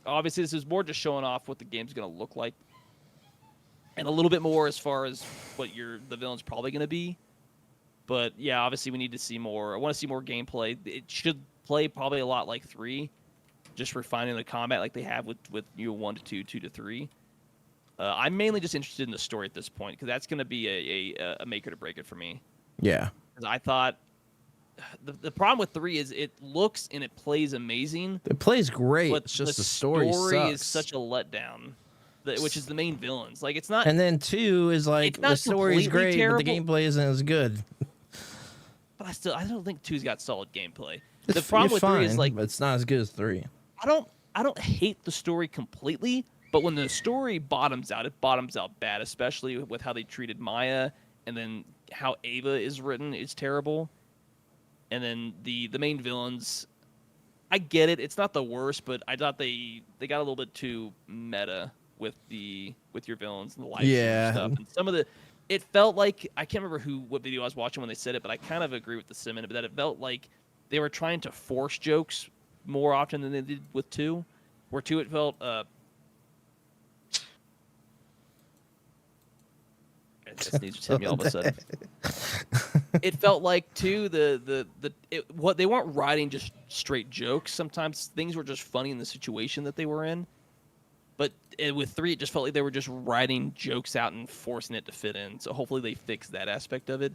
Obviously, this is more just showing off what the game's going to look like, and a little bit more as far as what the villain's probably going to be. But yeah, obviously we need to see more. I want to see more gameplay. It should play probably a lot like 3, just refining the combat like they have with 1 to 2, 2 to 3. I'm mainly just interested in the story at this point because that's going to be a make it or break it for me. Yeah. I thought the problem with 3 is it looks and it plays amazing. It plays great. But it's just the story sucks. Is such a letdown, which is the main villains. Like it's not. And then 2 is like the story's great, terrible, but the gameplay isn't as good. But I don't think 2's got solid gameplay. The problem with 3 is like but it's not as good as 3. I don't hate the story completely, but when the story bottoms out, it bottoms out bad, especially with how they treated Maya, and then how Ava is written is terrible. And then the main villains, I get it, it's not the worst, but I thought they got a little bit too meta with your villains and the life and stuff. And it felt like, I can't remember what video I was watching when they said it, but I kind of agree with the sentiment, but that it felt like they were trying to force jokes more often than they did with 2. Where 2 it felt that sneeze just hit me all of a sudden. It felt like 2 what they weren't writing just straight jokes. Sometimes things were just funny in the situation that they were in. But with 3, it just felt like they were just writing jokes out and forcing it to fit in. So hopefully they fix that aspect of it.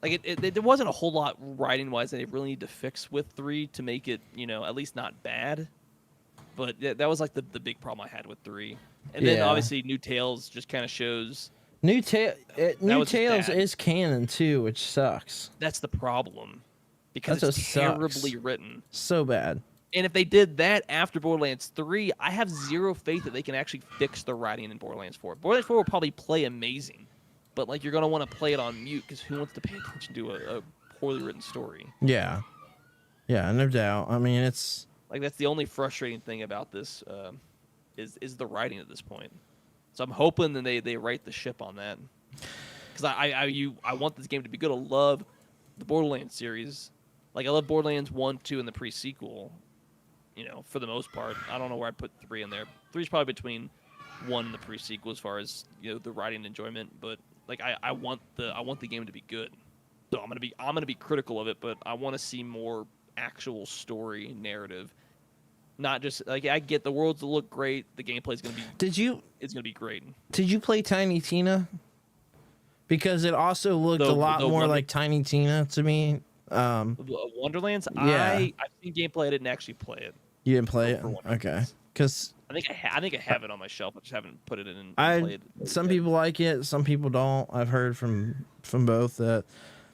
Like there wasn't a whole lot writing wise that they really need to fix with 3 to make it, at least not bad. But that was like the big problem I had with 3. And then obviously New Tales just kind of shows. New Tales is canon too, which sucks. That's the problem, because it's terribly written. So bad. And if they did that after Borderlands 3, I have zero faith that they can actually fix the writing in Borderlands 4. Borderlands 4 will probably play amazing, but like you're gonna want to play it on mute because who wants to pay attention to a poorly written story? Yeah, no doubt. I mean, it's like that's the only frustrating thing about this is the writing at this point. So I'm hoping that they right the ship on that, because I want this game to be good. I love the Borderlands series. Like I love Borderlands 1, 2, and the pre-sequel. For the most part, I don't know where I'd put 3 in there. 3's probably between 1 and the pre-sequel as far as the writing enjoyment. But like I want the game to be good. So I'm gonna be critical of it, but I want to see more actual story narrative. Not just like I get the worlds will look great, the gameplay is gonna be. It's gonna be great. Did you play Tiny Tina? Because it also looked a lot more like Tiny Tina to me. Wonderlands. Yeah. I've seen gameplay. I didn't actually play it. You didn't play it? Okay. Because I think I have it on my shelf. I just haven't put it in and played it. Some people like it, some people don't. I've heard from both that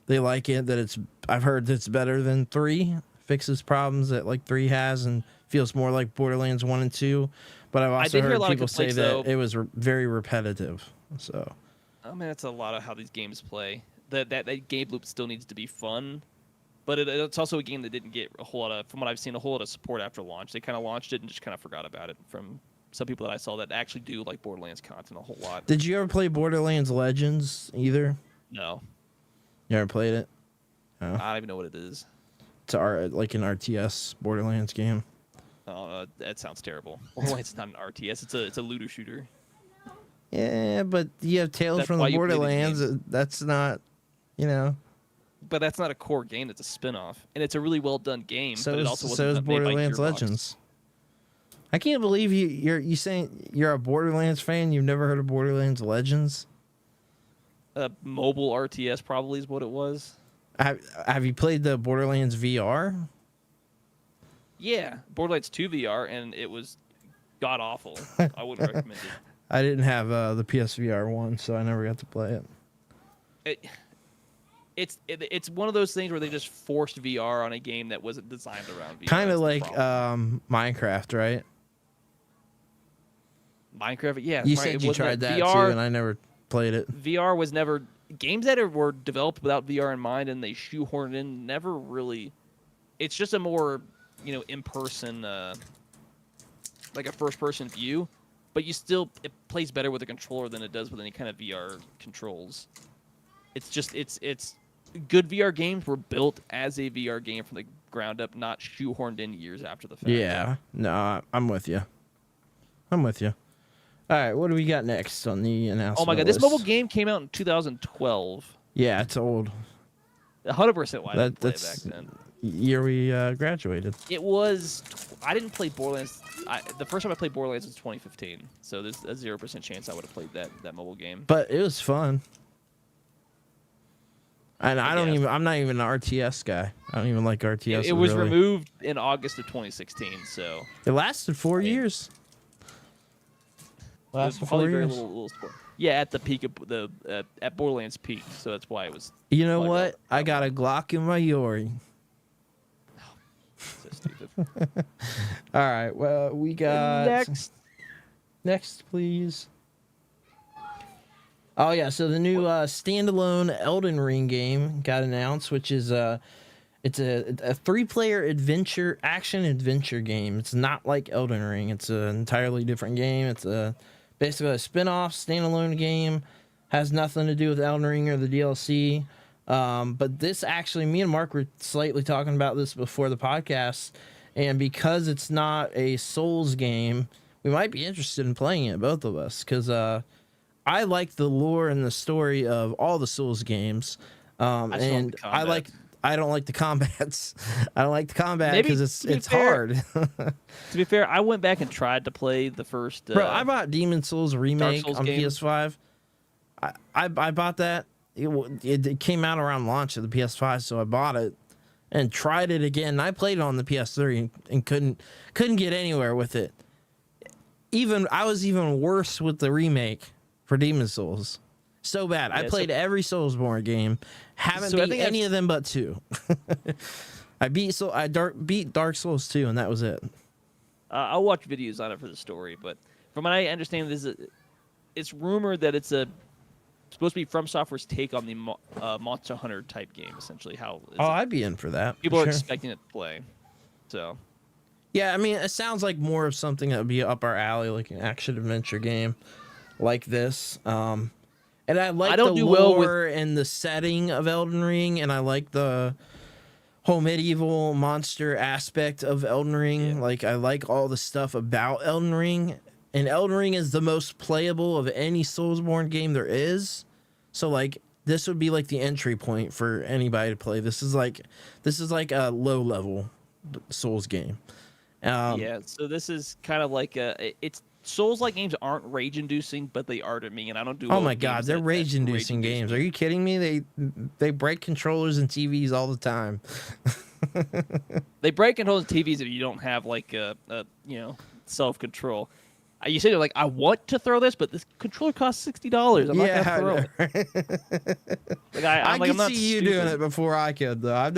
they like it. I've heard it's better than 3. Fixes problems that like 3 has and feels more like Borderlands 1 and 2. But I've also heard people say that it was very repetitive. So. I mean, that's a lot of how these games play. That game loop still needs to be fun. But it's also a game that didn't get a whole lot of, from what I've seen, a whole lot of support after launch. They kind of launched it and just kind of forgot about it from some people that I saw that actually do like Borderlands content a whole lot. Did you ever play Borderlands Legends either? No. You ever played it? No. I don't even know what it is. It's like an RTS Borderlands game. That sounds terrible. Borderlands is not an RTS. It's a looter shooter. Yeah, but you have Tales from the Borderlands. That's not, But that's not a core game. That's a spin-off. And it's a really well-done game, but it also wasn't so is Borderlands Legends. I can't believe you saying you're a Borderlands fan. You've never heard of Borderlands Legends? Mobile RTS probably is what it was. Have you played the Borderlands VR? Yeah, Borderlands 2 VR, and it was god-awful. I wouldn't recommend it. I didn't have the PSVR 1, so I never got to play it. It's one of those things where they just forced VR on a game that wasn't designed around VR. Kind of like Minecraft, right? Minecraft, yeah. You said you tried that VR, too, and I never played it. VR was never... Games that were developed without VR in mind and they shoehorned in, never really... It's just a more, in-person, like a first-person view, but it plays better with a controller than it does with any kind of VR controls. It's just, it's good VR games were built as a VR game from the ground up, not shoehorned in years after the fact. Yeah, no, I'm with you. All right, what do we got next on the announcement? Oh my god, list? this mobile game came out in 2012. Yeah, it's old. 100% why I didn't play it back then. Year we graduated. It was. I didn't play Borderlands. The first time I played Borderlands was 2015. So there's a 0% chance I would have played that mobile game. But it was fun. And I'm not even an RTS guy. I don't even like RTS. It was removed in August of 2016. So it lasted 4 years. Lasted 4 years. Little sport. Yeah, at the peak of at Borderlands peak. So that's why it was. You know what? I got a Glock in my Yori. So stupid. All right. Well, we got next, please. Oh yeah, so the new standalone Elden Ring game got announced, which is it's a 3-player action adventure game. It's not like Elden Ring. It's an entirely different game. It's basically a spin-off standalone game. has nothing to do with Elden Ring or the DLC. But this actually, me and Mark were slightly talking about this before the podcast, and because it's not a Souls game, we might be interested in playing it, both of us, because I like the lore and the story of all the Souls games, and I don't like the combats. I don't like the combat because it's hard. To be fair, I went back and tried to play the first. Bro, I bought Demon Souls Remake on game. PS5. I bought that. It came out around launch of the PS5, so I bought it and tried it again. I played it on the PS3 and couldn't get anywhere with it. I was even worse with the remake for Demon Souls. So bad. I played every Soulsborne game. Haven't beat any of them but 2. I beat Dark Souls 2, and that was it. I'll watch videos on it for the story, but from what I understand, it's rumored that it's supposed to be From Software's take on the Monster Hunter type game, essentially. I'd be in for that. People are expecting it to play. So, yeah, I mean, it sounds like more of something that would be up our alley, like an action adventure game like this. And I like the lore and the setting of Elden Ring, and I like the whole medieval monster aspect of Elden Ring. Yeah. Like, I like all the stuff about Elden Ring. And Elden Ring is the most playable of any Soulsborne game there is. So, like, this would be like the entry point for anybody to play. This is like a low level Souls game. So this is kind of like it's Souls-like games aren't rage-inducing, but they are to me, and I don't do. Oh my god, they're rage-inducing games. Are you kidding me? They break controllers and TVs all the time. They break controllers and TVs if you don't have like self-control. You say like, I want to throw this, but this controller costs $60. I'm not gonna throw it. Like, I can see you doing it before I could, though. I'll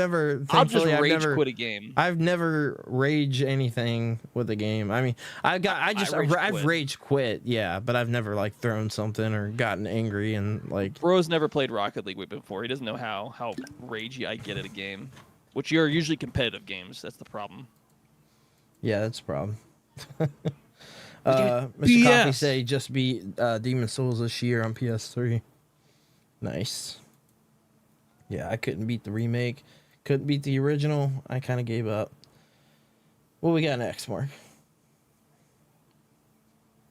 just rage quit a game. I've never rage anything with a game. I mean, I've rage quit, yeah, but I've never like thrown something or gotten angry and like. Bro's never played Rocket League before. He doesn't know how ragey I get at a game, which are usually competitive games. That's the problem. Yeah, that's the problem. Mr. Coffee said he just beat Demon Souls this year on PS3. Nice. Yeah, I couldn't beat the remake. Couldn't beat the original. I kind of gave up. What we got next, Mark?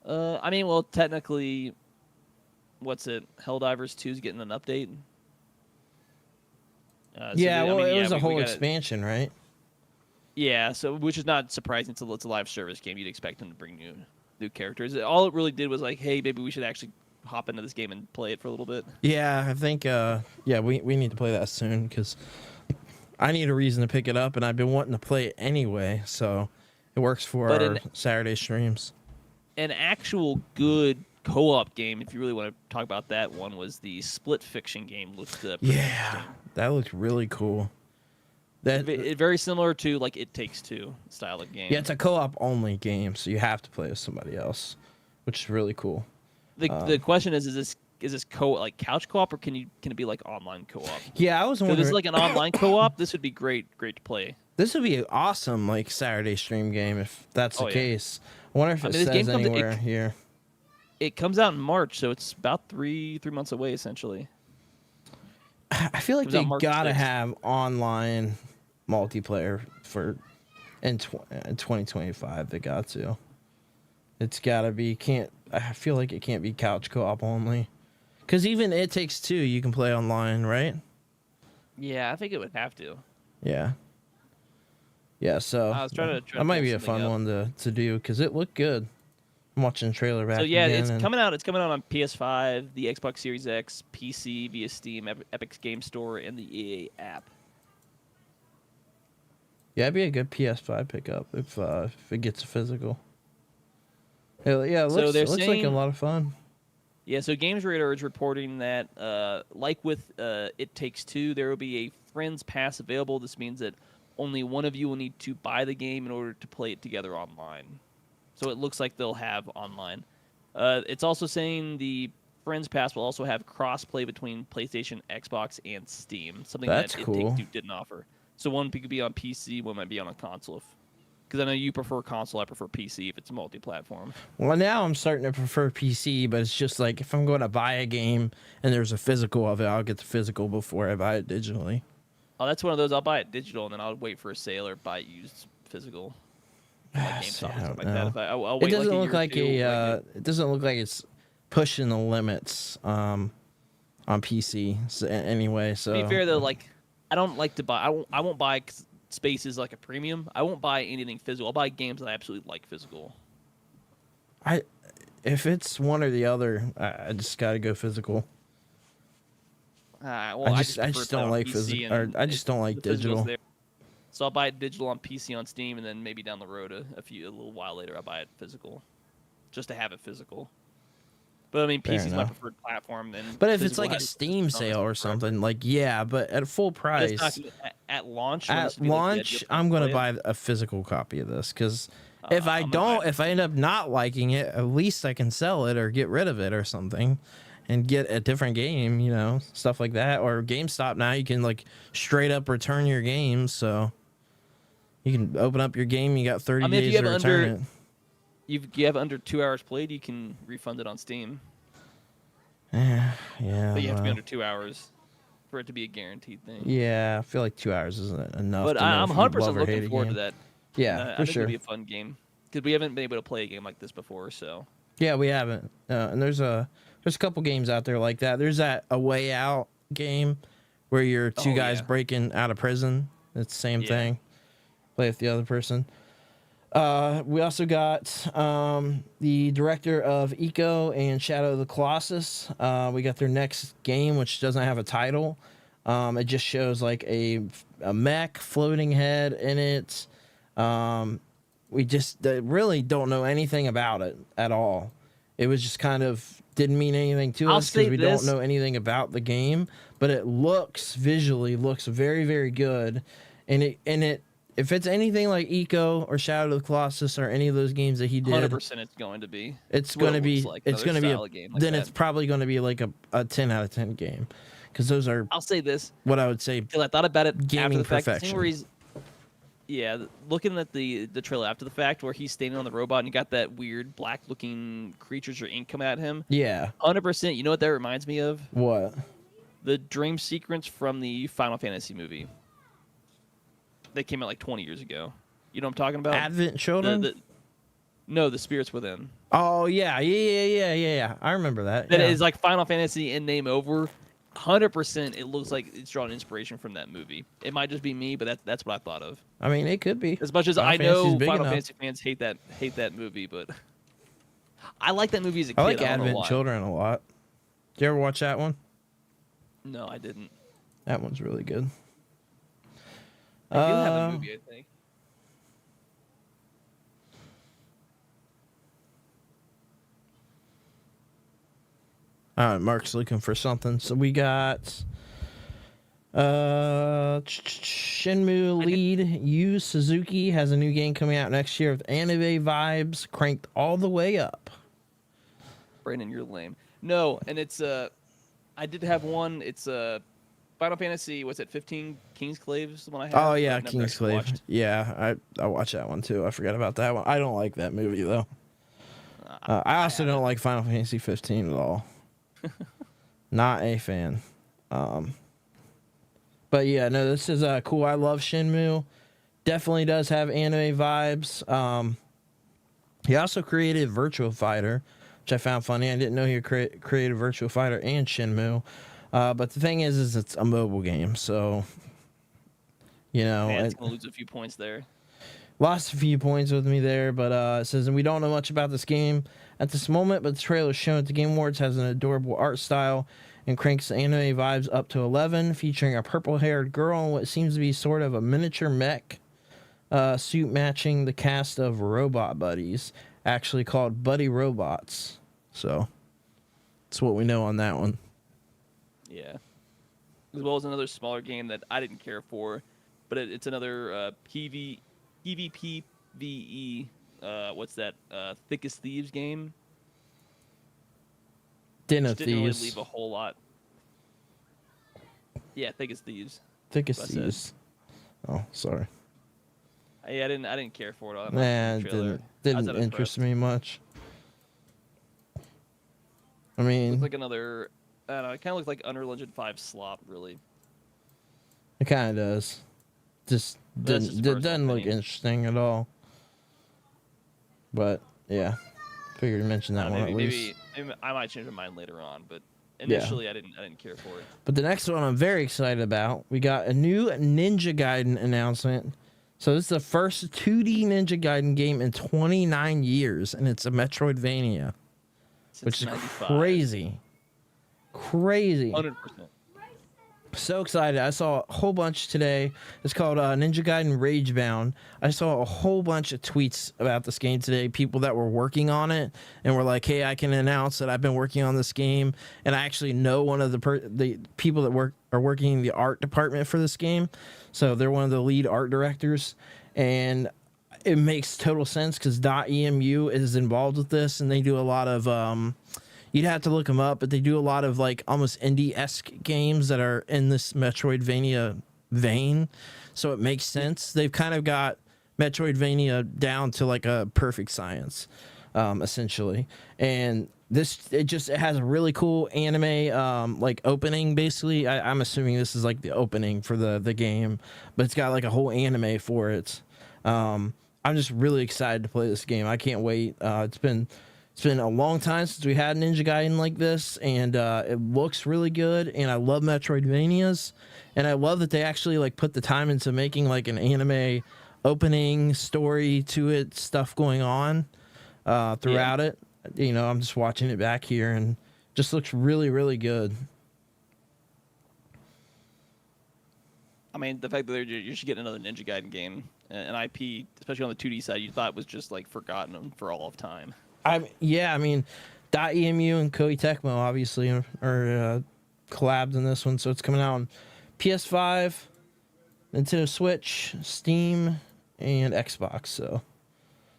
I mean, well, technically, what's it? Helldivers 2 is getting an update. It was a whole expansion, right? Yeah, so which is not surprising until it's a live service game. You'd expect them to bring new characters. All it really did was like, hey, maybe we should actually hop into this game and play it for a little bit. Yeah, I think we need to play that soon because I need a reason to pick it up, and I've been wanting to play it anyway, so it works for our Saturday streams. An actual good co-op game, if you really want to talk about that one, was the Split Fiction game. That looked really cool. Very similar to like It Takes Two style of game. Yeah, it's a co-op only game, so you have to play with somebody else, which is really cool. The question is this like couch co-op, or can it be like online co-op? Yeah, I was wondering. If this is like an online co-op, this would be great to play. This would be an awesome like Saturday stream game if that's the case. I wonder if it says anywhere here. It comes out in March, so it's about three months away essentially. I feel like they gotta have online multiplayer in 2025. They got to. It's gotta be. I feel like it can't be couch co-op only, because even It Takes Two you can play online, right? Yeah, I think it would have to. Yeah. So I was trying to that might be a fun one to do because it looked good. I'm watching the trailer back. So yeah, it's coming out. It's coming out on PS5, the Xbox Series X, PC via Steam, Epic's Game Store, and the EA app. Yeah, it'd be a good PS5 pickup if it gets physical. It looks like a lot of fun. Yeah, so Games Radar is reporting that, like with It Takes Two, there will be a Friends Pass available. This means that only one of you will need to buy the game in order to play it together online. So it looks like they'll have online. It's also saying the Friends Pass will also have cross-play between PlayStation, Xbox, and Steam. Something that It Takes Two didn't offer. So one could be on PC, one might be on a console. Because I know you prefer console, I prefer PC if it's multi-platform. Well, now I'm starting to prefer PC, but it's just like if I'm going to buy a game and there's a physical of it, I'll get the physical before I buy it digitally. Oh, that's one of those. I'll buy it digital and then I'll wait for a sale or buy it used physical. Like GameStop and stuff like that. I'll wait it doesn't look like it doesn't look like it's pushing the limits on PC anyway. So to be fair though, like I don't like to buy. I won't buy spaces like a premium. I won't buy anything physical. I'll buy games that I absolutely like physical. If it's one or the other, I just got to go physical. Well, I just don't like physical. Or I just don't like digital. So I'll buy it digital on PC on Steam, and then maybe down the road a little while later, I'll buy it physical, just to have it physical. But I mean, PC is my preferred platform. But if it's like a Steam sale or something, like but at full price, at launch. I'm gonna buy a physical copy of this because if I end up not liking it, at least I can sell it or get rid of it or something, and get a different game, stuff like that. Or GameStop now you can like straight up return your games, so you can open up your game. You got 30 days to return it. If you have under 2 hours played, you can refund it on Steam. Yeah. But you have to be under 2 hours for it to be a guaranteed thing. Yeah, I feel like 2 hours isn't enough. But I'm 100% looking forward to that. Yeah, for sure. It'll be a fun game because we haven't been able to play a game like this before. So yeah, we haven't. And there's a couple games out there like that. There's that A Way Out game where you're two guys breaking out of prison. It's the same thing. Play with the other person. We also got the director of Ico and Shadow of the Colossus. We got their next game, which doesn't have a title. It just shows like a mech floating head in it. We just really don't know anything about it at all. It was just kind of didn't mean anything to us because we don't know anything about the game. But it visually looks very, very good, and it. If it's anything like Ico or Shadow of the Colossus or any of those games that he did, 100% it's going to be. It's going to be. It's going to be. It's probably going to be like a 10 out of 10 game, because those are. I'll say this. What I would say. Because I thought about it gaming after the fact. perfection. Looking at the trailer after the fact, where he's standing on the robot and you got that weird black-looking creatures or ink coming at him. Yeah. 100%. You know what that reminds me of? What? The dream sequence from the Final Fantasy movie. They came out like 20 years ago. You know what I'm talking about? Advent Children? No, The Spirits Within. Oh, yeah. I remember that. That is like Final Fantasy in name over. 100% it looks like it's drawn inspiration from that movie. It might just be me, but that's what I thought of. I mean, it could be. As much as I know Final Fantasy fans hate that movie, but I like that movie as a kid. I like Advent Children a lot. Did you ever watch that one? No, I didn't. That one's really good. I do have a movie, I think. All right, Mark's looking for something. So we got Shenmue lead Yu Suzuki has a new game coming out next year with anime vibes cranked all the way up. Brandon, you're lame. No, and it's I did have one. It's Final Fantasy, what's it, 15 𝐒𝐤𝐚𝐥 is the one I have. Oh, yeah, 𝐒𝐤𝐴. Yeah, I watched that one, too. I forgot about that one. I don't like that movie, though. I also don't like Final Fantasy 15 at all. Not a fan. But, yeah, no, this is cool. I love Shenmue. Definitely does have anime vibes. He also created Virtua Fighter, which I found funny. I didn't know he created Virtua Fighter and Shenmue. But the thing is it's a mobile game, so it's gonna lose a few points there. Lost a few points with me there, but it says, and we don't know much about this game at this moment, but the trailer shown at the Game Awards has an adorable art style and cranks the anime vibes up to 11, featuring a purple-haired girl in what seems to be sort of a miniature mech suit matching the cast of robot buddies, actually called Buddy Robots. So that's what we know on that one. Yeah. As well as another smaller game that I didn't care for, but it's another PvPvE. What's that? Thick as Thieves game. Den of Didn't really Thieves. leave a whole lot. Yeah, Thick as Thieves. Thick as Thieves. Oh, sorry. Yeah, I didn't care for it all that much. Nah, in the trailer. it I was didn't not interest impressed. me much. I It mean, looked like another. I don't know. It kind of looked like Unreal Engine 5 slop, really. it kind of does. Just That's just a personal doesn't look opinion. interesting at all. But yeah, figured to mention that one at least. Maybe I might change my mind later on, but initially I didn't care for it. But the next one I'm very excited about. We got a new Ninja Gaiden announcement. So this is the first 2D Ninja Gaiden game in 29 years, and it's a Metroidvania, which is 95. crazy. 100%. So excited. I saw a whole bunch today. It's called Ninja Gaiden Ragebound. I saw a whole bunch of tweets about this game today, people that were working on it and were like, hey, I can announce that I've been working on this game, and I actually know one of the people that are working in the art department for this game. So they're one of the lead art directors, and it makes total sense because .emu is involved with this, and they do a lot of you'd have to look them up, but they do a lot of like almost indie-esque games that are in this Metroidvania vein. So it makes sense. They've kind of got Metroidvania down to like a perfect science, essentially. And it has a really cool anime like opening. Basically, I'm assuming this is like the opening for the game, but it's got like a whole anime for it. I'm just really excited to play this game. I can't wait. It's been a long time since we had Ninja Gaiden like this, and it looks really good, and I love Metroidvanias, and I love that they actually like put the time into making like an anime opening story to it, stuff going on throughout it. You know, I'm just watching it back here, and just looks really, really good. I mean, the fact that you're just getting another Ninja Gaiden game, an IP, especially on the 2D side, you thought was just like forgotten for all of time. I mean, .emu and 𝐁𝐫𝐚𝐽 obviously are collabed in this one, so it's coming out on PS5, Nintendo Switch, Steam, and Xbox. So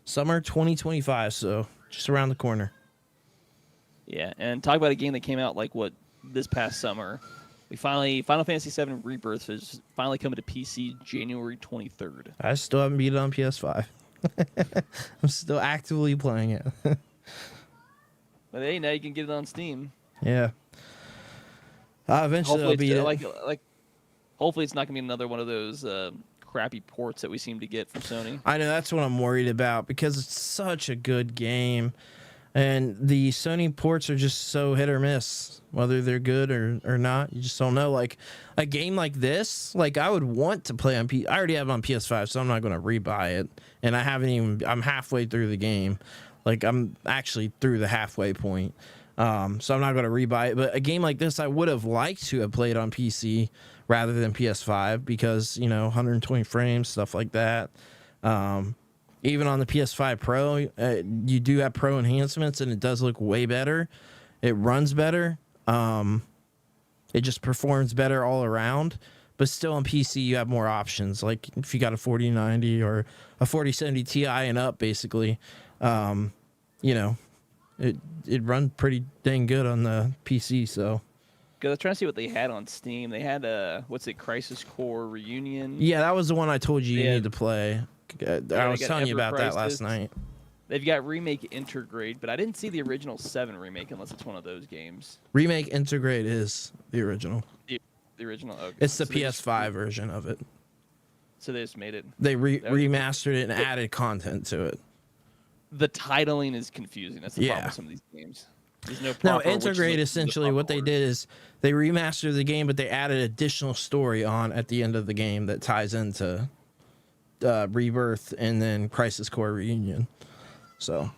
summer 2025, so just around the corner. Yeah, and talk about a game that came out like this past summer. Final Fantasy VII Rebirth is finally coming to PC January 23rd. I still haven't beat it on PS5. I'm still actively playing it. But hey, now you can get it on Steam. Yeah. Eventually I'll beat it. Hopefully it's not gonna be another one of those crappy ports that we seem to get from Sony. I know, that's what I'm worried about, because it's such a good game, and the Sony ports are just so hit or miss, whether they're good or not. You just don't know. Like a game like this, like I would want to play on I already have it on PS5, so I'm not going to rebuy it. And I'm halfway through the game. Like I'm actually through the halfway point. So I'm not going to rebuy it. But a game like this, I would have liked to have played on PC rather than PS5, because, 120 frames, stuff like that. Even on the PS5 Pro, you do have Pro enhancements, and it does look way better. It runs better. It just performs better all around. But still on PC, you have more options. Like if you got a 4090 or a 4070 Ti and up, basically, it run pretty dang good on the PC. So, because I was trying to see what they had on Steam. They had Crisis Core Reunion. Yeah, that was the one I told you need to play. I was telling you about that last night. They've got Remake Intergrade, but I didn't see the original 7 remake unless it's one of those games. Remake Intergrade is the original. The original? Okay. It's the PS5 version of it. So they just made it. They remastered it and added content to it. The titling is confusing. That's the problem with some of these games. There's no proper, Intergrade, essentially what they did is they remastered the game, but they added additional story on at the end of the game that ties into Rebirth and then Crisis Core Reunion. So,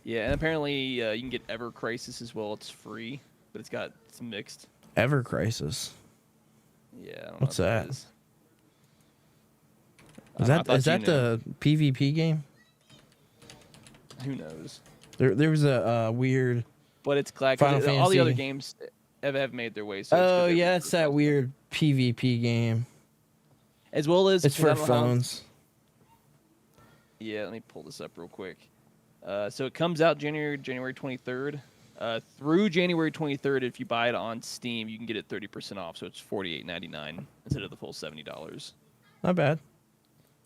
yeah, and apparently you can get Ever Crisis as well. It's free, but it's mixed. Ever Crisis. Yeah, I don't know what's that? Is that the PvP game? Who knows? There was a weird. But it's glad because all the other games have made their way. So it's that weird PvP game. As well as it's for phones. Yeah, let me pull this up real quick. So it comes out January 23rd. Through January 23rd, if you buy it on Steam, you can get it 30% off. So it's $48.99 instead of the full $70. Not bad.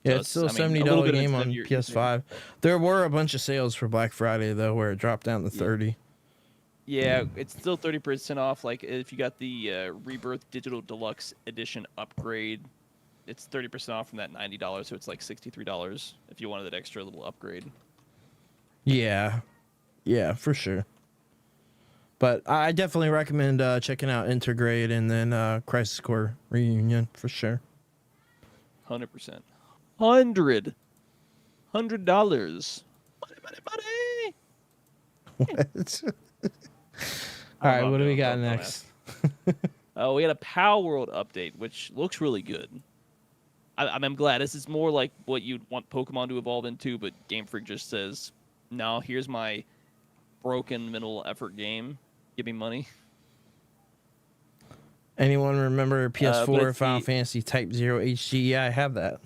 Yeah, So it's still a I mean, a little $70 bit of game on incentive PS5. There were a bunch of sales for Black Friday though, where it dropped down to 30. Yeah, it's still 30% off. Like if you got the Rebirth Digital Deluxe Edition upgrade, it's 30% off from that $90. So it's like $63 if you wanted that extra little upgrade. Yeah, for sure. But I definitely recommend checking out Intergrade and then Crisis Core Reunion for sure. 100%. $100. Money. What? All right, what do we got next? We got a Power World update, which looks really good. I'm glad. This is more like what you'd want Pokemon to evolve into, but Game Freak just says, no, here's my broken middle effort game. Give me money. Anyone remember PS4 Final the... Fantasy Type 0 HD? Yeah, I have that.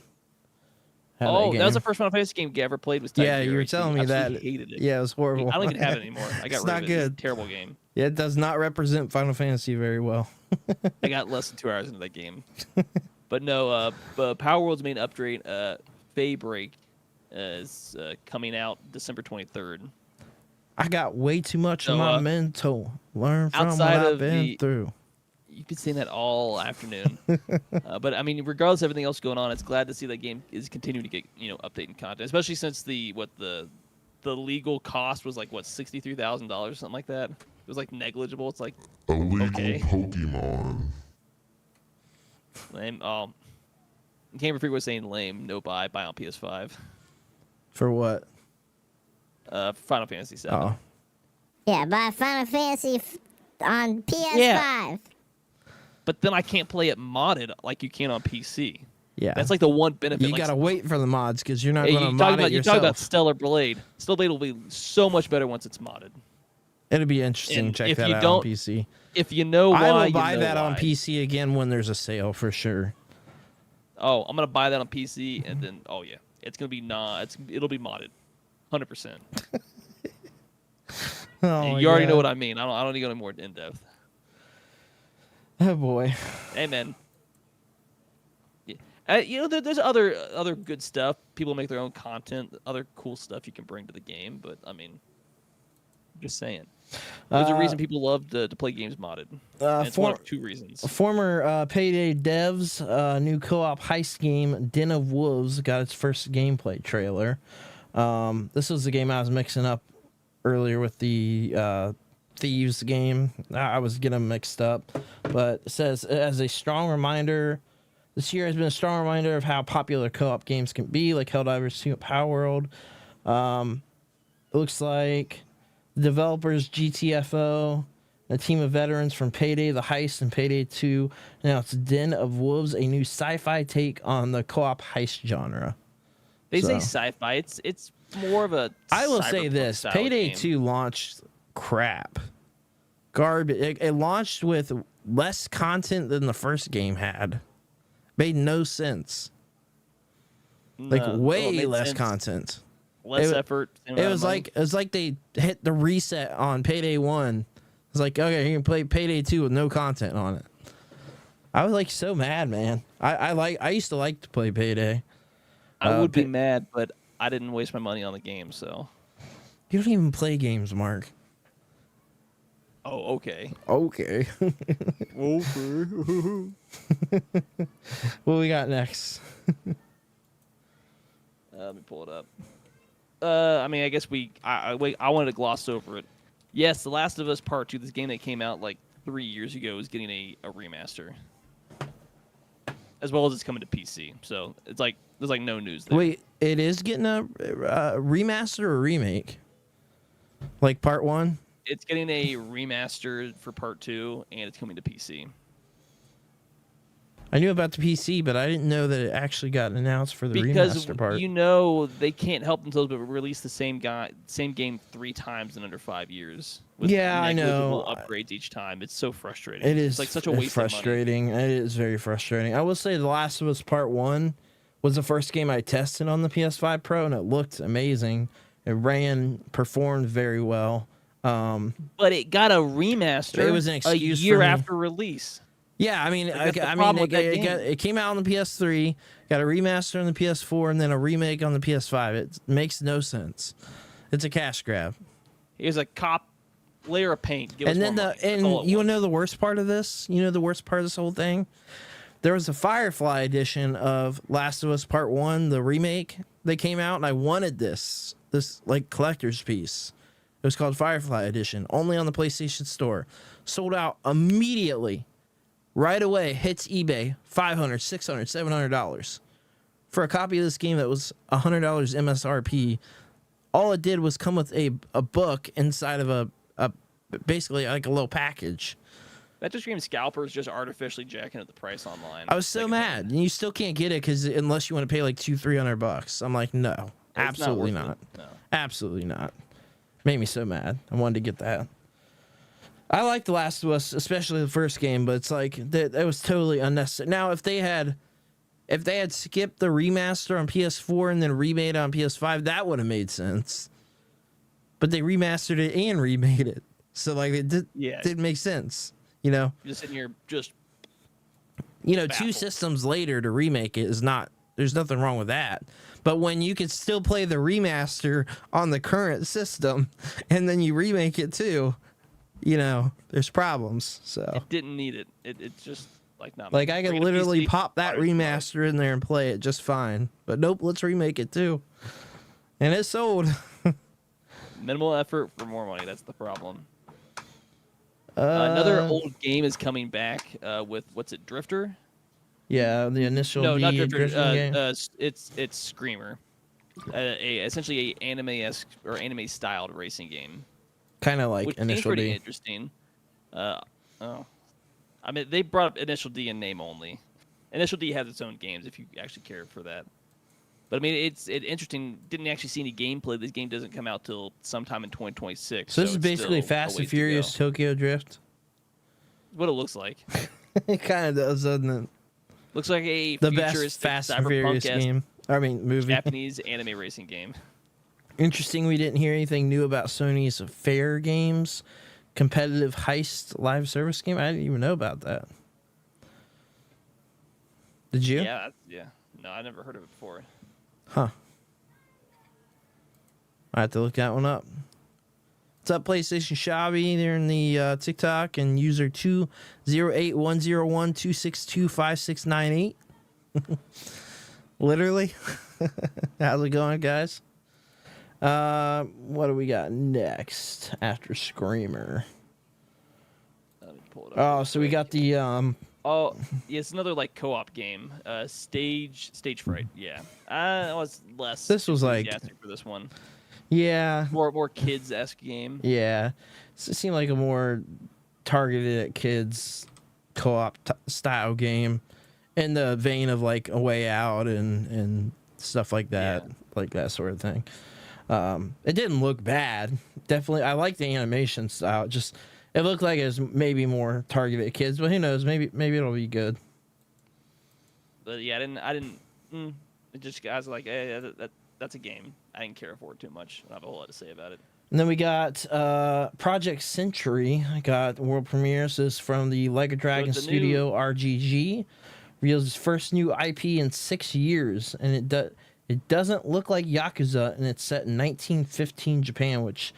That was the first Final Fantasy game you ever played was Type 0 you were telling me that. Hated it. Yeah, it was horrible. I don't even have it anymore. I got it's rid not of it. good. It's a terrible game. Yeah, it does not represent Final Fantasy very well. I got less than 2 hours into that game. But no, Power World's main upgrade, Fay Break, is coming out December 23rd. I got way too much of my mental. Learn from what I've been through. You could say that all afternoon. But I mean, regardless of everything else going on, it's glad to see that game is continuing to get updating content, especially since the legal cost was like $63,000, something like that. It was like negligible. It's like illegal okay. Pokemon. Lame. Game Freak was saying lame. No buy on PS5. For what? Final Fantasy VII. Oh. Yeah, buy Final Fantasy on PS5. Yeah. But then I can't play it modded like you can on PC. Yeah. That's like the one benefit. You gotta wait for the mods because you're not going to mod it You yourself. talk about Stellar Blade. Stellar Blade will be so much better once it's modded. It'll be interesting to check that out on PC. If you know why, I will buy that on PC again when there's a sale for sure. Oh, I'm gonna buy that on PC and then it's gonna be it'll be modded, 100%. You already know what I mean. I don't need to go any more in depth. Oh boy. Hey man. Yeah. There's other good stuff. People make their own content, other cool stuff you can bring to the game. But I mean, just saying. There's a reason people love to play games modded. It's one of 2 reasons. Former Payday devs, new co-op heist game Den of Wolves got its first gameplay trailer. This was the game I was mixing up earlier with the Thieves game. I was getting them mixed up, but it says as a strong reminder, this year has been a strong reminder of how popular co-op games can be, like Helldivers 2 Power World. It looks like the developers GTFO, a team of veterans from Payday, The Heist, and Payday 2. Now it's Den of Wolves, a new sci-fi take on the co-op heist genre. They say sci-fi. It's more of a. I will say this: Payday game. 2 launched crap, garbage. It launched with less content than the first game had. Made no sense. Like way less content. Less effort. It was like they hit the reset on Payday 1. It's like, okay, you can play Payday 2 with no content on it. I was like so mad, man. I used to like to play Payday. I would be mad, but I didn't waste my money on the game, so. You don't even play games, Mark. Oh, okay. Okay. Okay. What we got next? Let me pull it up. I mean, I guess I wanted to gloss over it. Yes, The Last of Us Part 2, this game that came out like 3 years ago, is getting a remaster. As well as it's coming to PC. So it's like there's like no news there. Wait, it is getting a remaster or remake? Like Part 1? It's getting a remaster for Part 2, and it's coming to PC. I knew about the PC, but I didn't know that it actually got announced for the remaster part. Because they can't help themselves but release the same game 3 times in under 5 years. With I know. Upgrades each time. It's so frustrating. It is. It's like such a waste frustrating. of money. It is very frustrating. I will say The Last of Us Part 1 was the first game I tested on the PS5 Pro, and it looked amazing. It performed very well. But it got a remaster it was an excuse a year for me. after release. Yeah, I mean, Like, that's the I problem mean, with that game. it came out on the PS3, got a remaster on the PS4, and then a remake on the PS5. It makes no sense. It's a cash grab. Here's a cop layer of paint. Give us And then more money. That's all it you was. know the worst part of this? You know the worst part of this whole thing? There was a Firefly edition of Last of Us Part 1, the remake that came out, and I wanted this like collector's piece. It was called Firefly Edition, only on the PlayStation Store. Sold out immediately. Right away, hits eBay, $500, $600, $700 for a copy of this game that was $100 MSRP. All it did was come with a book inside of a basically like a little package. That just screams scalpers just artificially jacking up the price online. I was so mad, and you still can't get it because unless you want to pay like $200-$300. I'm like, no, absolutely not. No. Absolutely not. Made me so mad. I wanted to get that. I like The Last of Us, especially the first game, but it's like that was totally unnecessary. Now, if they had skipped the remaster on PS4 and then remade it on PS5, that would have made sense. But they remastered it and remade it, so like it didn't make sense. You know, You're just sitting here just two baffled. systems later to remake it is not. There's nothing wrong with that. But when you can still play the remaster on the current system, and then you remake it too, there's problems. So it didn't need it. It's just like not like I could bring it to literally PC, pop that fire it, remaster in there and play it just fine. But nope, let's remake it too. And it sold. minimal effort for more money. That's the problem. Another old game is coming back with what's it, Drifter? Yeah, the initial No, not Drifter. drifting game. It's Screamer, essentially a anime-esque or anime-styled racing game, Kind of like which seems initial pretty D. interesting. I mean, they brought up Initial D in name only. Initial D has its own games if you actually care for that. But I mean, it's interesting. Didn't actually see any gameplay. This game doesn't come out till sometime in 2026. So this is it's basically still a Fast and ways to Furious go. Tokyo Drift. What it looks like. It kind of does, doesn't it? Looks like a The best futuristic Fast and Furious cyberpunk-esque game. I mean, movie. Japanese anime racing game. Interesting, we didn't hear anything new about Sony's Fair Games competitive heist live service game. I didn't even know about that. Did you? Yeah. No, I never heard of it before. Huh. I have to look that one up. What's up, PlayStation Shabby? They're in the TikTok and user 2081012625698. Literally. How's it going, guys? What do we got next after Screamer? Let me pull it up Oh, real so we quick. got the Oh, yeah, it's another like co-op game. Stage Fright. Yeah, I was less. This was like- enthusiastic for this one. yeah. More kids-esque game. Yeah, it seemed like a more targeted at kids co-op style game, in the vein of like A Way Out and stuff like that, Yeah. like that sort of thing. It didn't look bad. Definitely, I like the animation style. It looked like it was maybe more targeted at kids, but who knows? Maybe it'll be good. But yeah, I didn't. It just guys like, hey, that's a game. I didn't care for it too much. I don't have a whole lot to say about it. And then we got Project Century. I got world premieres. This is from the Like a Dragon it's a studio RGG. Reveals its first new IP in 6 years, and it doesn't look like Yakuza, and it's set in 1915 Japan, which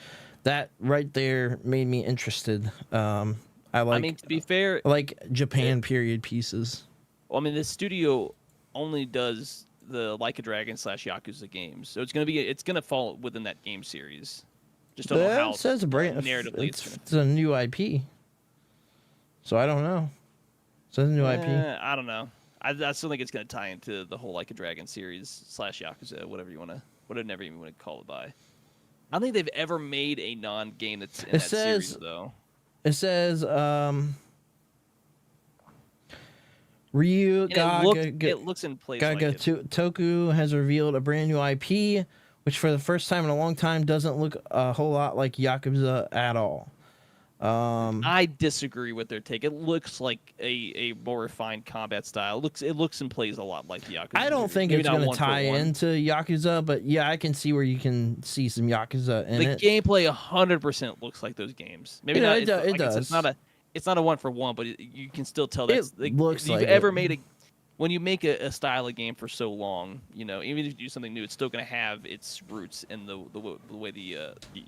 that right there made me interested. I mean, to be fair, I like Japan period pieces. well, I mean, this studio only does the Like a Dragon / Yakuza games, so it's gonna fall within that game series. Just don't know how. It says a brand. narratively, It's a new IP, so I don't know. It says a new IP. I don't know. I still think it's gonna tie into the whole Like a Dragon series / Yakuza, whatever you want to call it by. I don't think they've ever made a non-game that's in that series, though. It says Ryu And it looks and plays like it. Toku has revealed a brand new IP, which for the first time in a long time doesn't look a whole lot like Yakuza at all. I disagree with their take. It looks like a more refined combat style. It looks and plays a lot like the Yakuza. I don't think Maybe it's not going to one for tie one. into Yakuza, but yeah, I can see where you can see some Yakuza in The it. gameplay 100% looks like those games. Maybe Yeah, not. it does. It's not it's not a one for one, but you can still tell that's It looks if you've like ever it. made a when you make a style of game for so long, even if you do something new, it's still going to have its roots in the way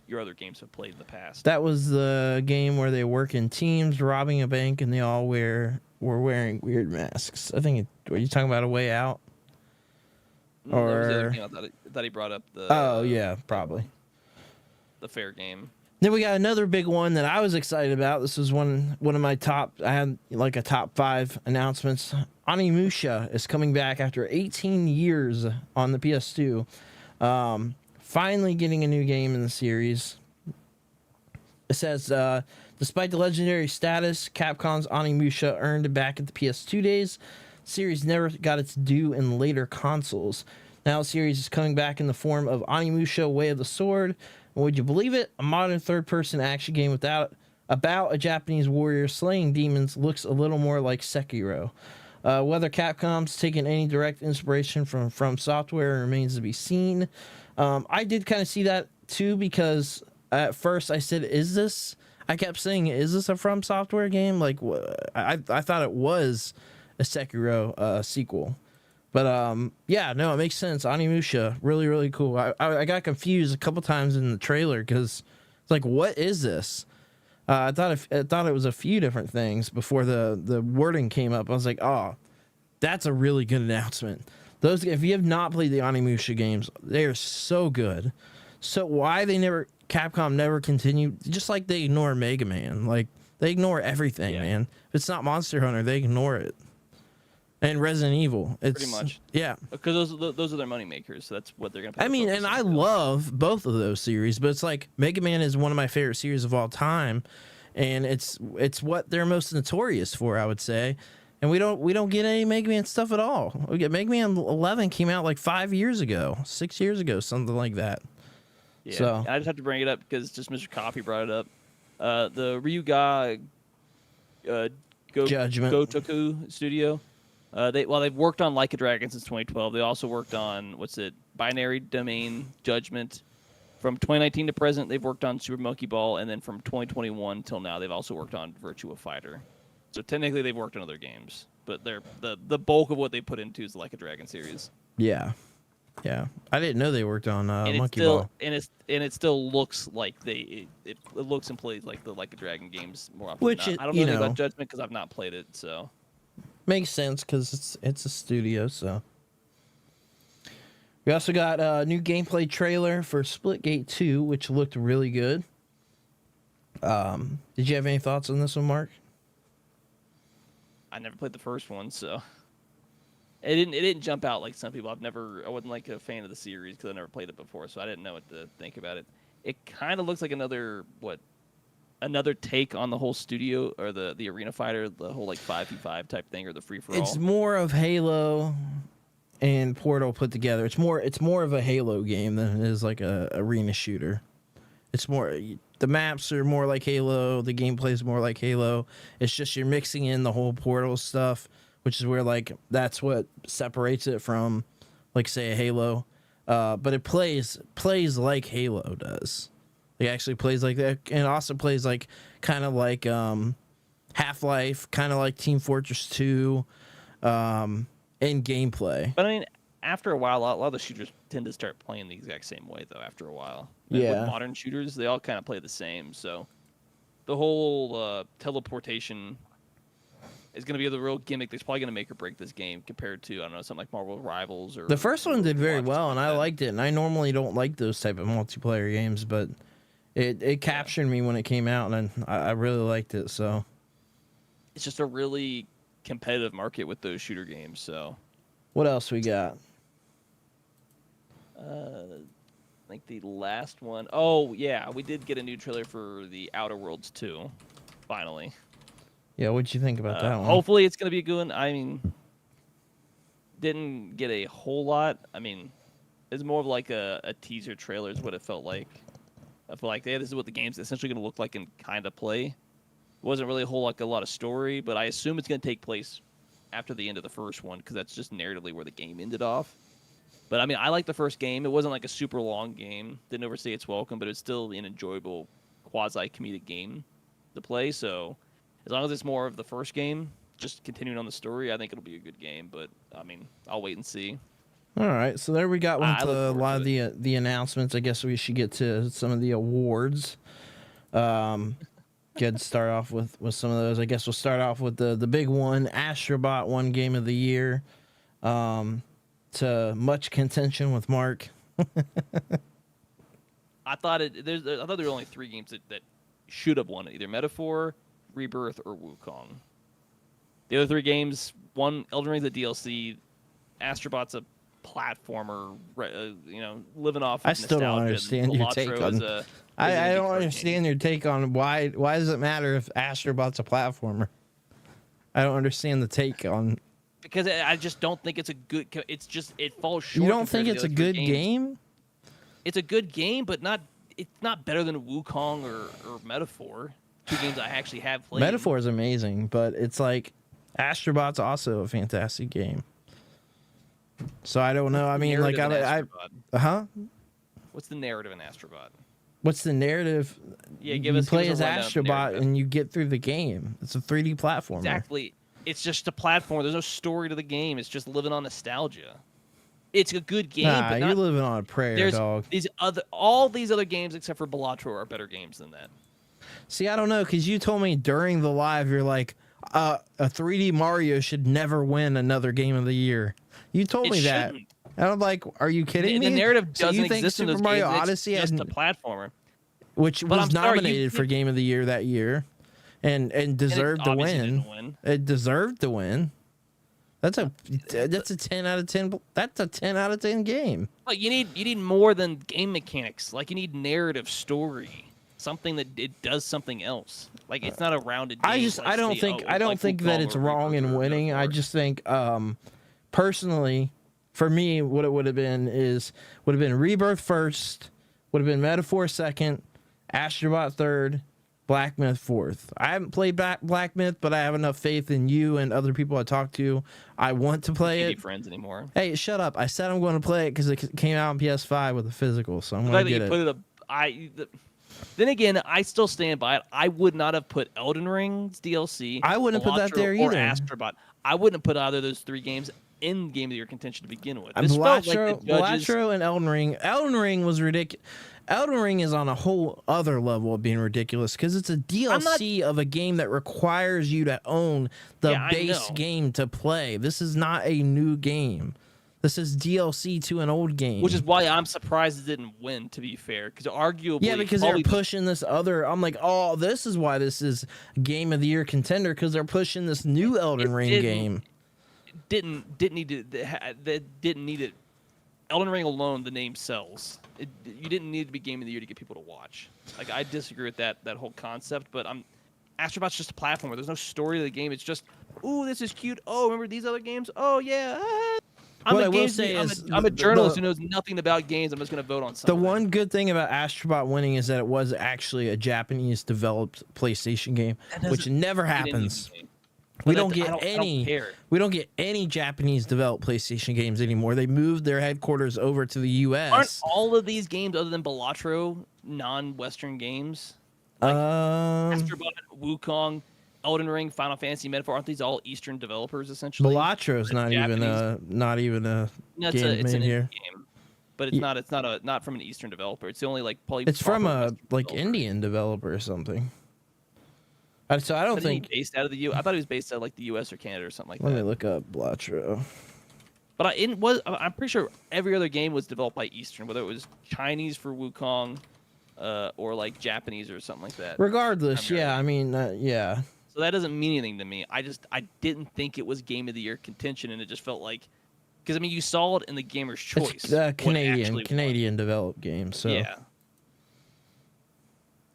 your other games have played in the past. That was the game where they work in teams, robbing a bank, and they all were wearing weird masks. I think. Were you talking about A Way Out? That was the other Or game that he brought up. oh yeah, probably. The fair game. Then we got another big one that I was excited about. This was one of my top. I had like a top 5 announcements. Onimusha is coming back after 18 years on the PS2. Finally getting a new game in the series. It says, despite the legendary status, Capcom's Onimusha earned it back at the PS2 days. The series never got its due in later consoles. Now the series is coming back in the form of Onimusha Way of the Sword. And would you believe it? A modern third-person action game about a Japanese warrior slaying demons looks a little more like Sekiro. Whether Capcom's taken any direct inspiration from Software remains to be seen. I did kind of see that too, because at first I said, I kept saying, is this a From Software game? Like, I thought it was a Sekiro sequel. But yeah, no, it makes sense. Onimusha, really, really cool. I got confused a couple times in the trailer because it's like, what is this? I thought it was a few different things before the wording came up. I was like, oh, that's a really good announcement. If you have not played the Onimusha games, they are so good. So why Capcom never continued? Just like they ignore Mega Man, like they ignore everything, man. If it's not Monster Hunter, they ignore it. And Resident Evil, it's Pretty much. Yeah. Because those are their money makers. So that's what they're gonna. I mean, and I love both of those series, but it's like Mega Man is one of my favorite series of all time, and it's what they're most notorious for, I would say. And we don't get any Mega Man stuff at all. We get Mega Man 11 came out like 6 years ago, something like that. Yeah. So I just have to bring it up because just Mr. Coffee brought it up. The Ryuga Judgment Gotoku studio. They've worked on Like a Dragon since 2012. They also worked on Binary Domain Judgment. From 2019 to present, they've worked on Super Monkey Ball, and then from 2021 till now, they've also worked on Virtua Fighter. So technically, they've worked on other games, but the bulk of what they put into is the Like a Dragon series. yeah. I didn't know they worked on Monkey still, Ball. And it still looks like it looks and plays like the Like a Dragon games more often. Which than not. I don't know anything about Judgment because I've not played it, so. Makes sense because it's a studio, so. We also got a new gameplay trailer for Splitgate 2, which looked really good. Did you have any thoughts on this one, Mark? I never played the first one, so it didn't jump out like some people. I wasn't like a fan of the series because I never played it before, so I didn't know what to think about it. It kind of looks like another take on the whole studio or the arena fighter, the whole like 5v5 type thing or the free for all. It's more of Halo and Portal put together. It's more of a Halo game than it is like a arena shooter. It's more, the maps are more like Halo, the gameplay is more like Halo. It's just you're mixing in the whole Portal stuff, which is where like that's what separates it from like say a Halo. But it plays like Halo does. It actually plays like that, and it also plays like kind of like Half-Life, kind of like Team Fortress 2 in gameplay. But I mean, after a while, a lot of the shooters tend to start playing the exact same way, though, after a while. And Yeah. with modern shooters, they all kind of play the same. So the whole teleportation is going to be the real gimmick that's probably going to make or break this game compared to, I don't know, something like Marvel Rivals. Or The first one did very Overwatch, well, and like I that. liked it. And I normally don't like those type of multiplayer games, but it captured me when it came out, and I really liked it. So It's just a really competitive market with those shooter games, so... what else we got? Like the last one. Oh, yeah, we did get a new trailer for the Outer Worlds 2, finally. Yeah, what'd you think about that one? Hopefully it's going to be a good one. I mean, didn't get a whole lot. I mean, it's more of like a teaser trailer is what it felt like. I feel like, yeah, this is what the game's essentially going to look like and kind of play. It wasn't really a lot of story, but I assume it's going to take place after the end of the first one because that's just narratively where the game ended off. But, I mean, I liked the first game. It wasn't like a super long game. Didn't overstay its welcome, but it's still an enjoyable quasi-comedic game to play. So As long as it's more of the first game, just continuing on the story, I think it'll be a good game. But I mean, I'll wait and see. All right, so there we got I with look a forward lot to of the announcements. I guess we should get to some of the awards. Good start off with some of those. I guess we'll start off with the big one. Astrobot won Game of the Year. To much contention with Mark. I thought there were only 3 games that should have won it: either Metaphor, Rebirth, or Wukong. The other 3 games, one, Elden Ring's a DLC, Astrobot's a platformer, living off. I of still don't nostalgia, understand your take on. I don't understand your take on why does it matter if Astrobot's a platformer? I don't understand the take on. Because I just don't think it's a good. It falls short. You don't think it's a good game? It's a good game, but it's not better than Wukong or Metaphor. 2 games I actually have played. Metaphor is amazing, but it's like Astrobot's also a fantastic game. So I don't know. I mean, like What's the narrative in Astrobot? What's the narrative? Yeah, you play as Astrobot and you get through the game. It's a 3D platformer. Exactly. It's just a platform. There's no story to the game. It's just living on nostalgia. It's a good game, but you're living on a prayer, dog. All these other games except for Balatro are better games than that. See, I don't know, because you told me during the live, you're like, a 3D Mario should never win another Game of the Year. You told me that. Shouldn't. And I'm like, are you kidding me? The narrative doesn't exist in those Super Mario games. Odyssey it's just a platformer. Which was nominated for Game of the Year that year. And deserved to win. It deserved to win. That's a 10 out of 10. That's a 10 out of 10 game. Like you need more than game mechanics. Like you need narrative, story, something that it does something else. Like it's not a rounded game. I don't think that it's wrong in winning. I just think personally, for me, what it would have been Rebirth first, would have been Metaphor second, Astrobot third, Black Myth fourth. I haven't played Black Myth, but I have enough faith in you and other people I talk to. I want to play it. Can't be friends anymore. Hey, shut up! I said I'm going to play it because it came out on PS5 with a physical, so I'm going to get it. Then again, I still stand by it. I would not have put Elden Ring's DLC. I wouldn't put that there either. Or Astrobot. I wouldn't have put either of those 3 games in Game of the Year contention to begin with. Balatro and Elden Ring. Elden Ring was ridiculous. Elden Ring is on a whole other level of being ridiculous because it's a DLC of a game that requires you to own the base game to play. This is not a new game. This is DLC to an old game. Which is why I'm surprised it didn't win, to be fair. Because arguably... Yeah, because they're pushing this other... I'm like, oh, this is why this is Game of the Year contender, because they're pushing this new Elden Ring game. Didn't need it. Elden Ring alone, the name sells. You didn't need to be Game of the Year to get people to watch. Like I disagree with that whole concept, but Astrobot's just a platformer. There's no story to the game. It's just, ooh, this is cute. Oh, remember these other games? Oh yeah. I'm a journalist who knows nothing about games. I'm just going to vote on something. The one good thing about Astrobot winning is that it was actually a Japanese developed PlayStation game, which never happens. We don't get any Japanese developed PlayStation games anymore. They moved their headquarters over to the US. Aren't all of these games other than Balatro non-Western games? Like Astrobot, Wukong, Elden Ring, Final Fantasy, Metaphor, aren't these all Eastern developers essentially? Balatro's not even a game made here. Game, but it's not from an Eastern developer. It's the only probably. It's from a Indian developer or something. So I don't think based out of the U. I thought it was based out of the U.S. or Canada or something like that. Let me look up Balatro. But I'm pretty sure every other game was developed by Eastern, whether it was Chinese for Wukong, or Japanese or something like that. Regardless, yeah, I mean, yeah. So that doesn't mean anything to me. I didn't think it was Game of the Year contention, and it just felt like, because you saw it in the Gamer's Choice. It's Canadian developed game, so yeah.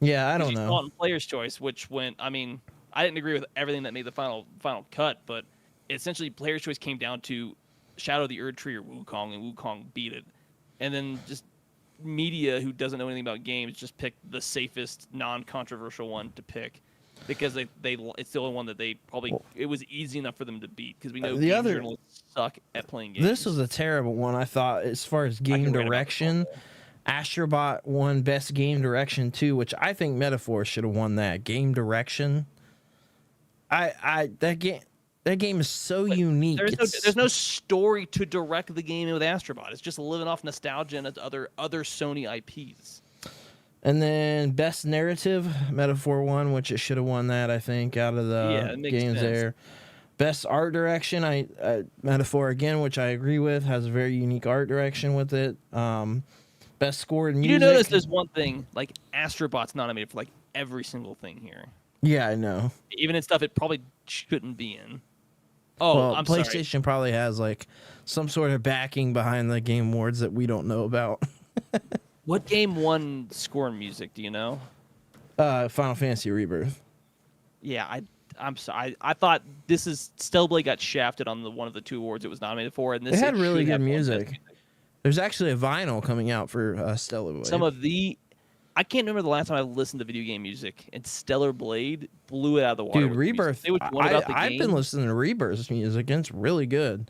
Yeah, I don't know. You saw it in Player's Choice, which went. I didn't agree with everything that made the final cut, but essentially Player's Choice came down to Shadow of the Erd Tree or Wukong, and Wukong beat it. And then just media who doesn't know anything about games just picked the safest, non-controversial one to pick because it's the only one that they probably it was easy enough for them to beat because we know journalists suck at playing games. This was a terrible one, I thought, as far as game direction. Astrobot won Best Game Direction too, which I think Metaphor should have won that. Game Direction. that game is so unique. There's no story to direct the game with Astrobot. It's just living off nostalgia and other Sony IPs. And then best narrative, Metaphor won, which it should have won that, I think, out of the games there. Best art direction, Metaphor again, which I agree with, has a very unique art direction with it. Best score in music. You do notice there's one thing, like Astrobot's nominated for like every single thing here. Yeah, I know. Even in stuff it probably shouldn't be in. Oh, well, I'm PlayStation sorry. probably has like some sort of backing behind the Game Awards that we don't know about. What game won score and music? Do you know? Final Fantasy Rebirth. Yeah, I'm sorry. I thought Stellar Blade got shafted on one of the 2 awards it was nominated for, and this It had really good have won Best music. There's actually a vinyl coming out for Stellar Blade. I can't remember the last time I listened to video game music, and Stellar Blade blew it out of the water. Dude, Rebirth. I've been listening to Rebirth's music, and it's really good.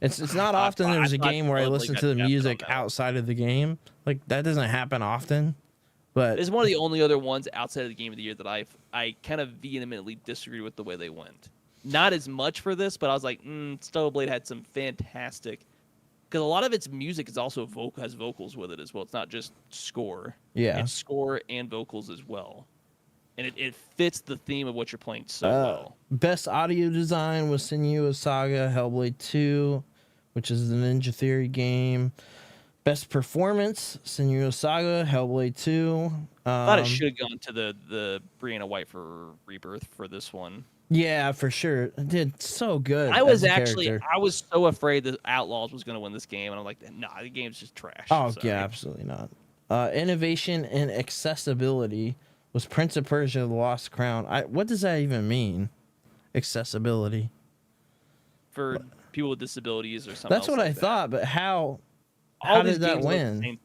It's not often there's a game where I listen to the music outside of the game. Like, that doesn't happen often. But it's one of the only other ones outside of the Game of the Year that I kind of vehemently disagree with the way they went. Not as much for this, but I was like, Stellar Blade had some fantastic... Because a lot of its music is also has vocals with it as well. It's not just score. Yeah. It's score and vocals as well. And it fits the theme of what you're playing so well. Best audio design was Senua's Saga, Hellblade 2, which is the Ninja Theory game. Best performance, Senua's Saga, Hellblade 2. I thought it should have gone to the Brianna White for Rebirth for this one. Yeah, for sure. It did so good. I was so afraid that Outlaws was going to win this game, and I'm like, nah, the game's just trash. Oh, Sorry. yeah, absolutely not. Innovation and accessibility was Prince of Persia: The Lost Crown. What does that even mean? Accessibility for people with disabilities or something. That's what I thought, but how did that win?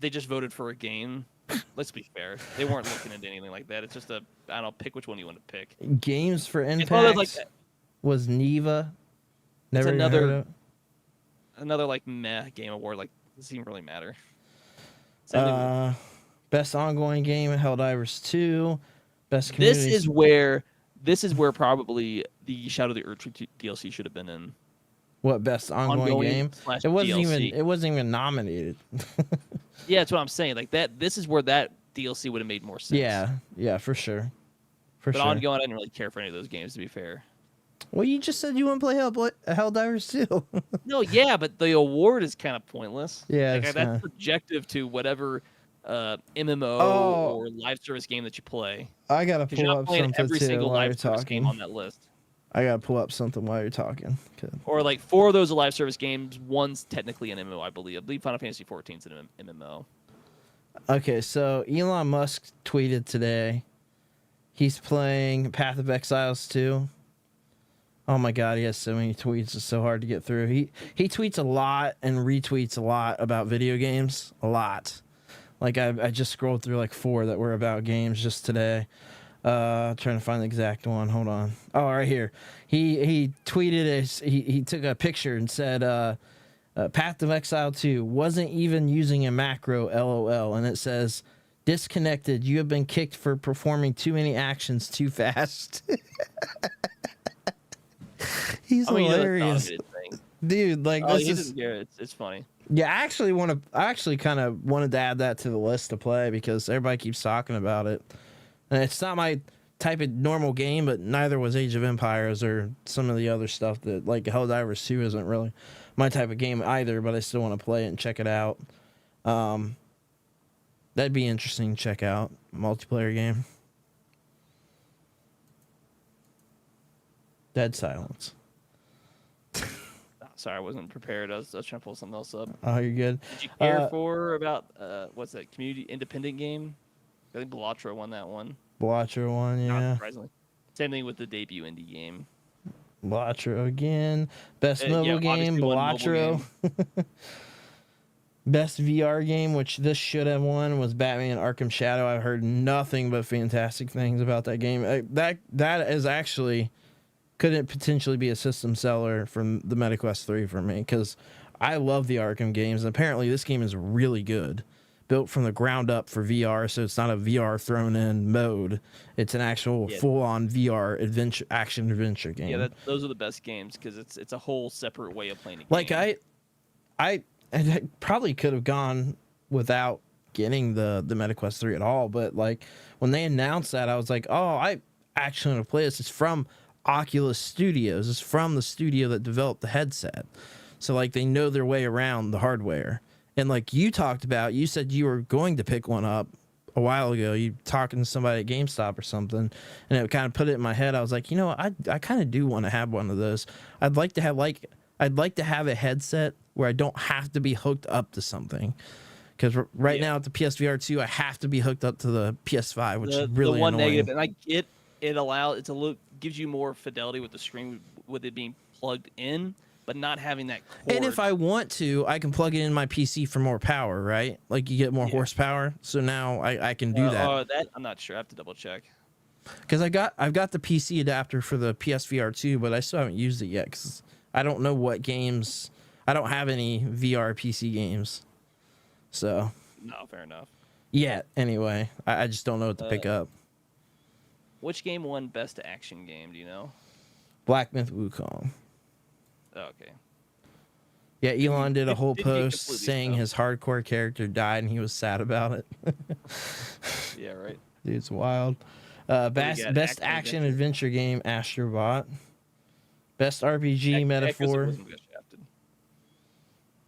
They just voted for a game. Let's be fair. They weren't looking into anything like that. It's just I don't know, pick which one you want to pick. Games for Impact was Neva. Never even heard of it. Another like meh game award. Like, doesn't even really matter. Best ongoing game, Helldivers 2. Best community. This is where probably the Shadow of the Earth DLC should have been in. What, best ongoing game? It wasn't DLC. It wasn't even nominated. Yeah, that's what I'm saying. Like that. This is where that DLC would have made more sense. Yeah, for sure. But ongoing, I didn't really care for any of those games, to be fair. Well, you just said you want to play Helldivers 2. No, yeah, but the award is kind of pointless. Yeah, like, that's subjective to whatever MMO or live service game that you play. I gotta pull up something every single while you're live service talking. game on that list. I gotta pull up something while you're talking. Or like 4 of those are live service games. One's technically an MMO, I believe. Final Fantasy 14 is an MMO. Okay, so Elon Musk tweeted today. He's playing Path of Exiles 2. Oh my god, he has so many tweets. It's so hard to get through. He tweets a lot and retweets a lot about video games. A lot. Like I just scrolled through like 4 that were about games just today. Trying to find the exact one. Hold on. Oh, right here. He tweeted he took a picture and said Path of Exile 2 wasn't even using a macro, LOL, and it says disconnected. You have been kicked for performing too many actions too fast. He's hilarious. Dude, like this is it's funny. Yeah, I actually kind of wanted to add that to the list to play because everybody keeps talking about it. And it's not my type of normal game, but neither was Age of Empires or some of the other stuff that, like, Helldivers 2 isn't really my type of game either, but I still want to play it and check it out. That'd be interesting to check out. Multiplayer game. Dead silence. Sorry, I wasn't prepared. I was trying to pull something else up. Oh, you're good. Did you care for about, what's that, community independent game? I think Bellatra won that one. Bellatra won, yeah. Not surprisingly. Same thing with the debut indie game. Bellatra again. Best mobile game, Bellatra. Best VR game, which this should have won, was Batman Arkham Shadow. I've heard nothing but fantastic things about that game. That is actually couldn't potentially be a system seller from the MetaQuest 3 for me because I love the Arkham games. And apparently this game is really good. built from the ground up for VR, so it's not a VR thrown in mode. It's an actual full on VR adventure action adventure game. Yeah, those are the best games because it's a whole separate way of playing a game. Like I probably could have gone without getting the MetaQuest 3 at all, but like when they announced that, I was like, oh, I actually want to play this. It's from Oculus Studios. It's from the studio that developed the headset. So like they know their way around the hardware. And like you talked about, you said you were going to pick one up a while ago. You talking to somebody at GameStop or something, and it kind of put it in my head. I was like, you know, I kind of do want to have one of those. I'd like to have a headset where I don't have to be hooked up to something. Because right now at the PSVR 2, I have to be hooked up to the PS5, which is really the one annoying. negative, and I get it gives you more fidelity with the screen with it being plugged in, but not having that cord. And if I want to, I can plug it in my PC for more power, right? Like you get more horsepower. So now I can do that. That I'm not sure. I have to double check. Because I've got the PC adapter for the PSVR 2, but I still haven't used it yet because I don't know what games. I don't have any VR PC games. So. No, fair enough. Yeah. Anyway, I just don't know what to pick up. Which game won Best Action Game? Do you know? Black Myth Wukong. Oh, okay. Yeah, Elon did a whole did post completely saying his hardcore character died and he was sad about it. Yeah, right. Dude, it's wild. Best action adventure game, Astrobot. Best RPG, Metaphor.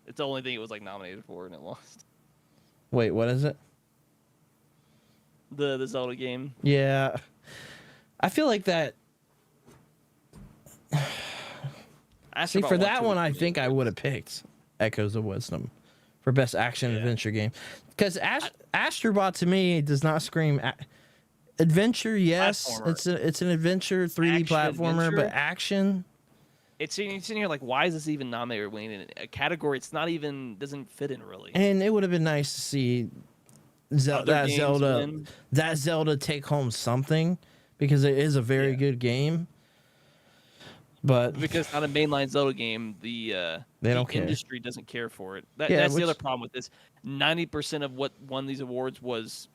It's the only thing it was like nominated for and it lost. Wait, what is it? The Zelda game. Yeah. I feel like that. See, for that one, I think I would have picked Echoes of Wisdom for best action adventure game, because Astrobot to me does not scream adventure. Yes, it's an adventure 3D platformer, but action. It's sitting here like, why is this even nominated? In a category it's not even doesn't fit in really. And it would have been nice to see that Zelda take home something, because it is a very good game. But because it's not a mainline Zelda game, the industry doesn't care for it. That's the other problem with this. 90% of what won these awards was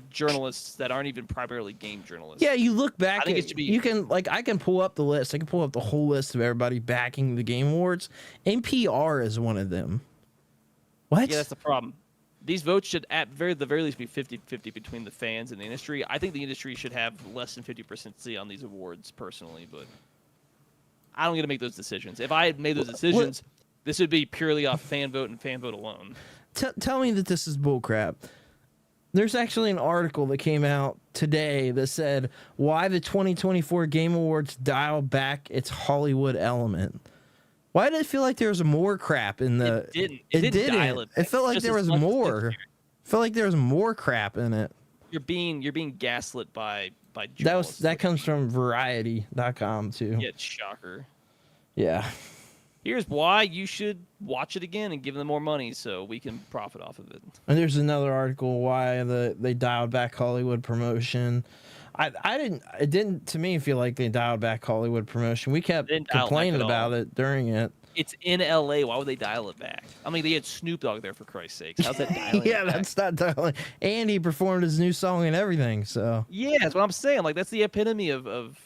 journalists that aren't even primarily game journalists. Yeah, you look back. I think it should be. I can pull up the list. I can pull up the whole list of everybody backing the Game Awards. NPR is one of them. What? Yeah, that's the problem. These votes should, at the very least, be 50-50 between the fans and the industry. I think the industry should have less than 50% say on these awards, personally, but I don't get to make those decisions. If I had made those decisions, this would be purely off fan vote and fan vote alone. Tell me that this is bullcrap. There's actually an article that came out today that said why the 2024 Game Awards dialed back its Hollywood element. Why did it feel like there was more crap in the? It didn't dial it back. It felt like there was more. Felt like there was more crap in it. You're being gaslit by journalists. That comes from Variety.com too. Yeah, shocker. Yeah. Here's why you should watch it again and give them more money so we can profit off of it. And there's another article why they dialed back Hollywood promotion. It didn't to me feel like they dialed back Hollywood promotion. We kept complaining about it during it. It's in LA. Why would they dial it back? I mean, they had Snoop Dogg there for Christ's sakes. How's that dialing it back? That's not dialing. And he performed his new song and everything. So yeah, that's what I'm saying. Like that's the epitome of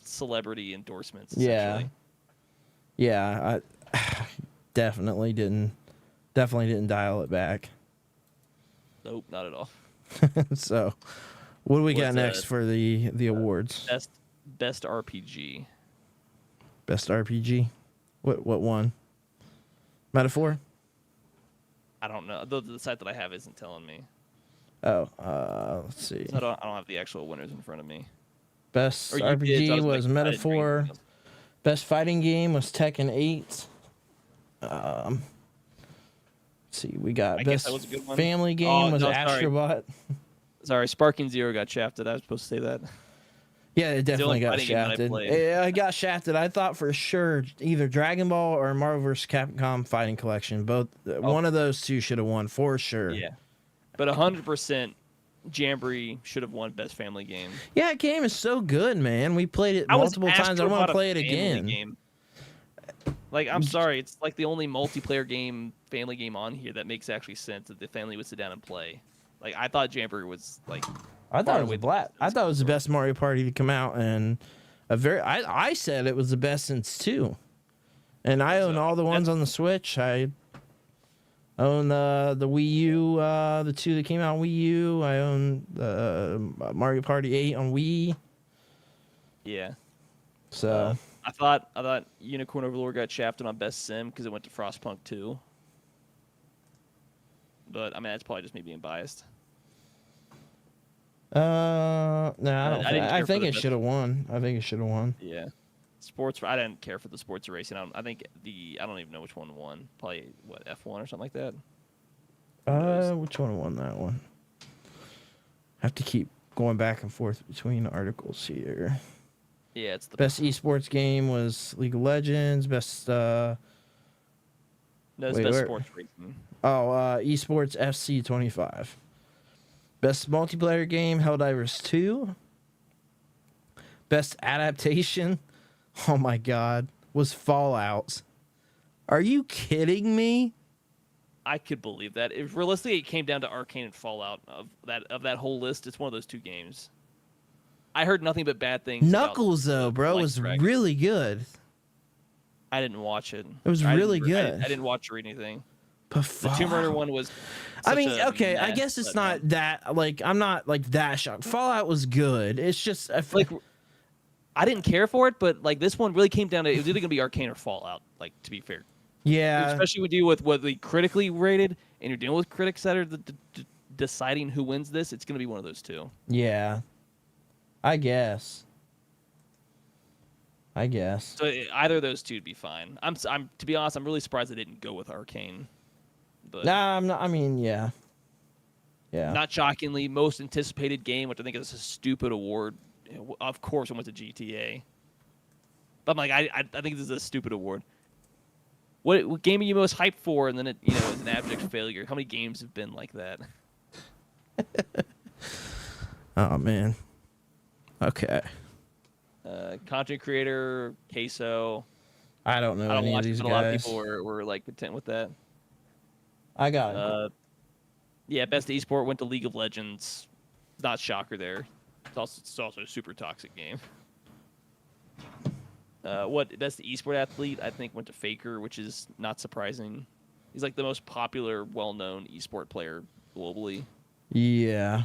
celebrity endorsements. Yeah, I definitely didn't dial it back. Nope, not at all. So, what do we got next for the awards? Best RPG. Best RPG. What one? Metaphor? I don't know. The site that I have isn't telling me. Oh, let's see. So I don't have the actual winners in front of me. Best RPG was Metaphor. Best fighting game was Tekken 8. Let's see, we got best family game was Astrobot. Sorry, Sparking Zero got shafted. I was supposed to say that. Yeah, it definitely got shafted. I got shafted. I thought for sure either Dragon Ball or Marvel vs. Capcom Fighting Collection. Both one of those two should have won for sure. Yeah, but 100%. Jamboree should have won Best Family Game. Yeah, that game is so good, man. We played it multiple times. I want to play it again. Game. Like, I'm sorry, it's like the only multiplayer game family game on here that makes actually sense that the family would sit down and play. Like I thought Jamboree was like. I thought it was the best Mario Party to come out, and I said it was the best since 2. And I own all the ones on the Switch. I own the Wii U, the 2 that came out on Wii U. I own Mario Party 8 on Wii. Yeah. So I thought Unicorn Overlord got shafted on Best Sim because it went to Frostpunk 2. But I mean, that's probably just me being biased. No, I think it should have won. Yeah. Sports. I didn't care for the sports racing. I don't even know which one won. Probably what F1 or something like that. Which one won that one? I have to keep going back and forth between articles here. Yeah, it's the best esports game was League of Legends. Best no, it's best sports racing. Oh, esports FC 25. Best multiplayer game Helldivers 2. Best adaptation, oh my god, was Fallout. Are you kidding me? I could believe that. If realistically it came down to Arcane and Fallout of that whole list, it's one of those 2 games. I heard nothing but bad things. Knuckles though, bro, was really good. I didn't watch it. It was really good. I didn't watch or read anything. But the Tomb Raider one was. I mean, okay, I guess it's not that like I'm not like that shocked. Fallout was good. It's just like I didn't care for it, but like this one really came down to it was either gonna be Arcane or Fallout. Like to be fair, yeah. Especially when you deal with what the critically rated, and you're dealing with critics that are deciding who wins this. It's gonna be one of those 2. Yeah, I guess. So either of those 2 would be fine. I'm to be honest, I'm really surprised they didn't go with Arcane. But nah, I'm not. I mean, yeah. Not shockingly, most anticipated game, which I think is a stupid award. Of course, it went to GTA. But I'm like, I think this is a stupid award. What game are you most hyped for? And then it is an abject failure. How many games have been like that? Oh man. Okay. Content creator, queso. I don't know any of these guys. A lot of people were like content with that. I got it. Yeah, best esport went to League of Legends. Not shocker there. It's also a super toxic game. What best esport athlete I think went to Faker, which is not surprising. He's like the most popular, well-known esport player globally. Yeah.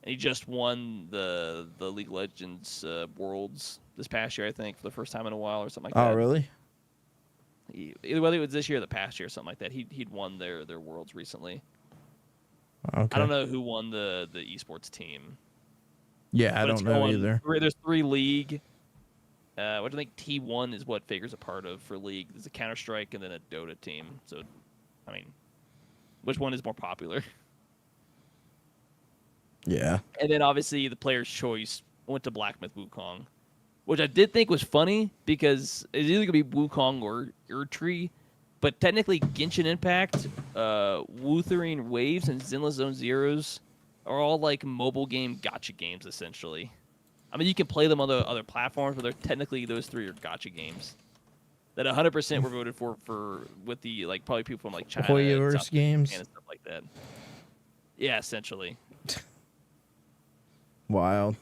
And he just won the League of Legends Worlds this past year, I think, for the first time in a while or something like that. Oh, really? Whether it was this year or the past year or something like that, he'd won their Worlds recently. Okay. I don't know who won the esports team. Yeah, I don't know either. There's 3 League. Which I think T1 is what Faker's a part of for League. There's a Counter-Strike and then a Dota team. So, I mean, which one is more popular? Yeah. And then obviously the player's choice went to Black Myth Wukong, which I did think was funny because it's either gonna be Wukong or Erdtree, but technically Genshin Impact, Wuthering Waves, and Zenless Zone Zeros are all like mobile game gacha games essentially. I mean, you can play them on the other platforms, but they're technically those 3 are gacha games that 100% were voted for with the like probably people from like China, Hoyoverse games, and stuff like that. Yeah, essentially. Wild.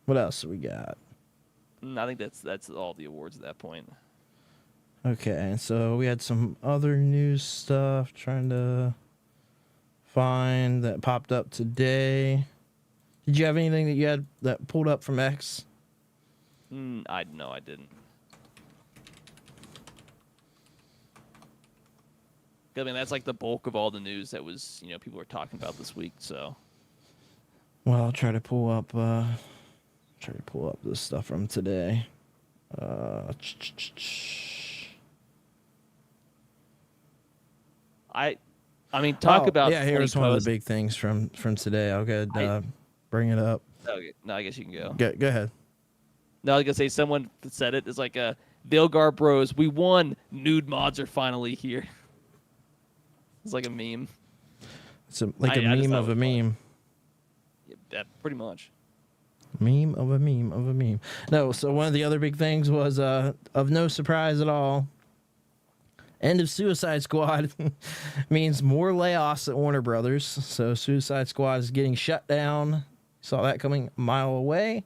What else we got? I think that's all the awards at that point. Okay, so we had some other news stuff trying to find that popped up today. Did you have anything that you had that pulled up from X? No, I didn't. I mean, that's like the bulk of all the news that was, people were talking about this week. So, well, I'll try to pull up this stuff from today. I mean, talk about here's one of the big things from today. I'll go ahead, bring it up. Okay. No, I guess you can go. Go ahead. No, I was gonna say someone said it. It's like Vilgar Bros. We won. Nude mods are finally here. It's like a meme. It's a meme of a meme. Yeah, pretty much. Meme of a meme of a meme. No, so one of the other big things was of no surprise at all. End of Suicide Squad means more layoffs at Warner Brothers. So Suicide Squad is getting shut down. Saw that coming a mile away.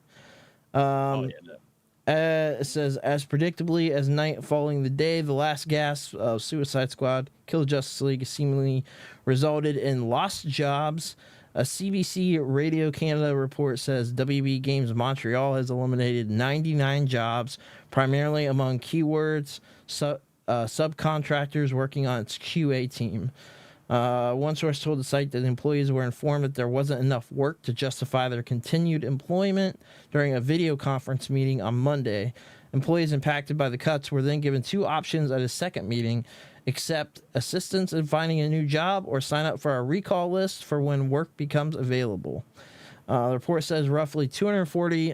It says, as predictably as night following the day, the last gasp of Suicide Squad, Kill the Justice League seemingly resulted in lost jobs. A CBC Radio Canada report says WB Games Montreal has eliminated 99 jobs, primarily among keywords, subcontractors working on its QA team. One source told the site that employees were informed that there wasn't enough work to justify their continued employment during a video conference meeting on Monday. Employees impacted by the cuts were then given two options at a second meeting: accept assistance in finding a new job or sign up for a recall list for when work becomes available. The report says roughly 240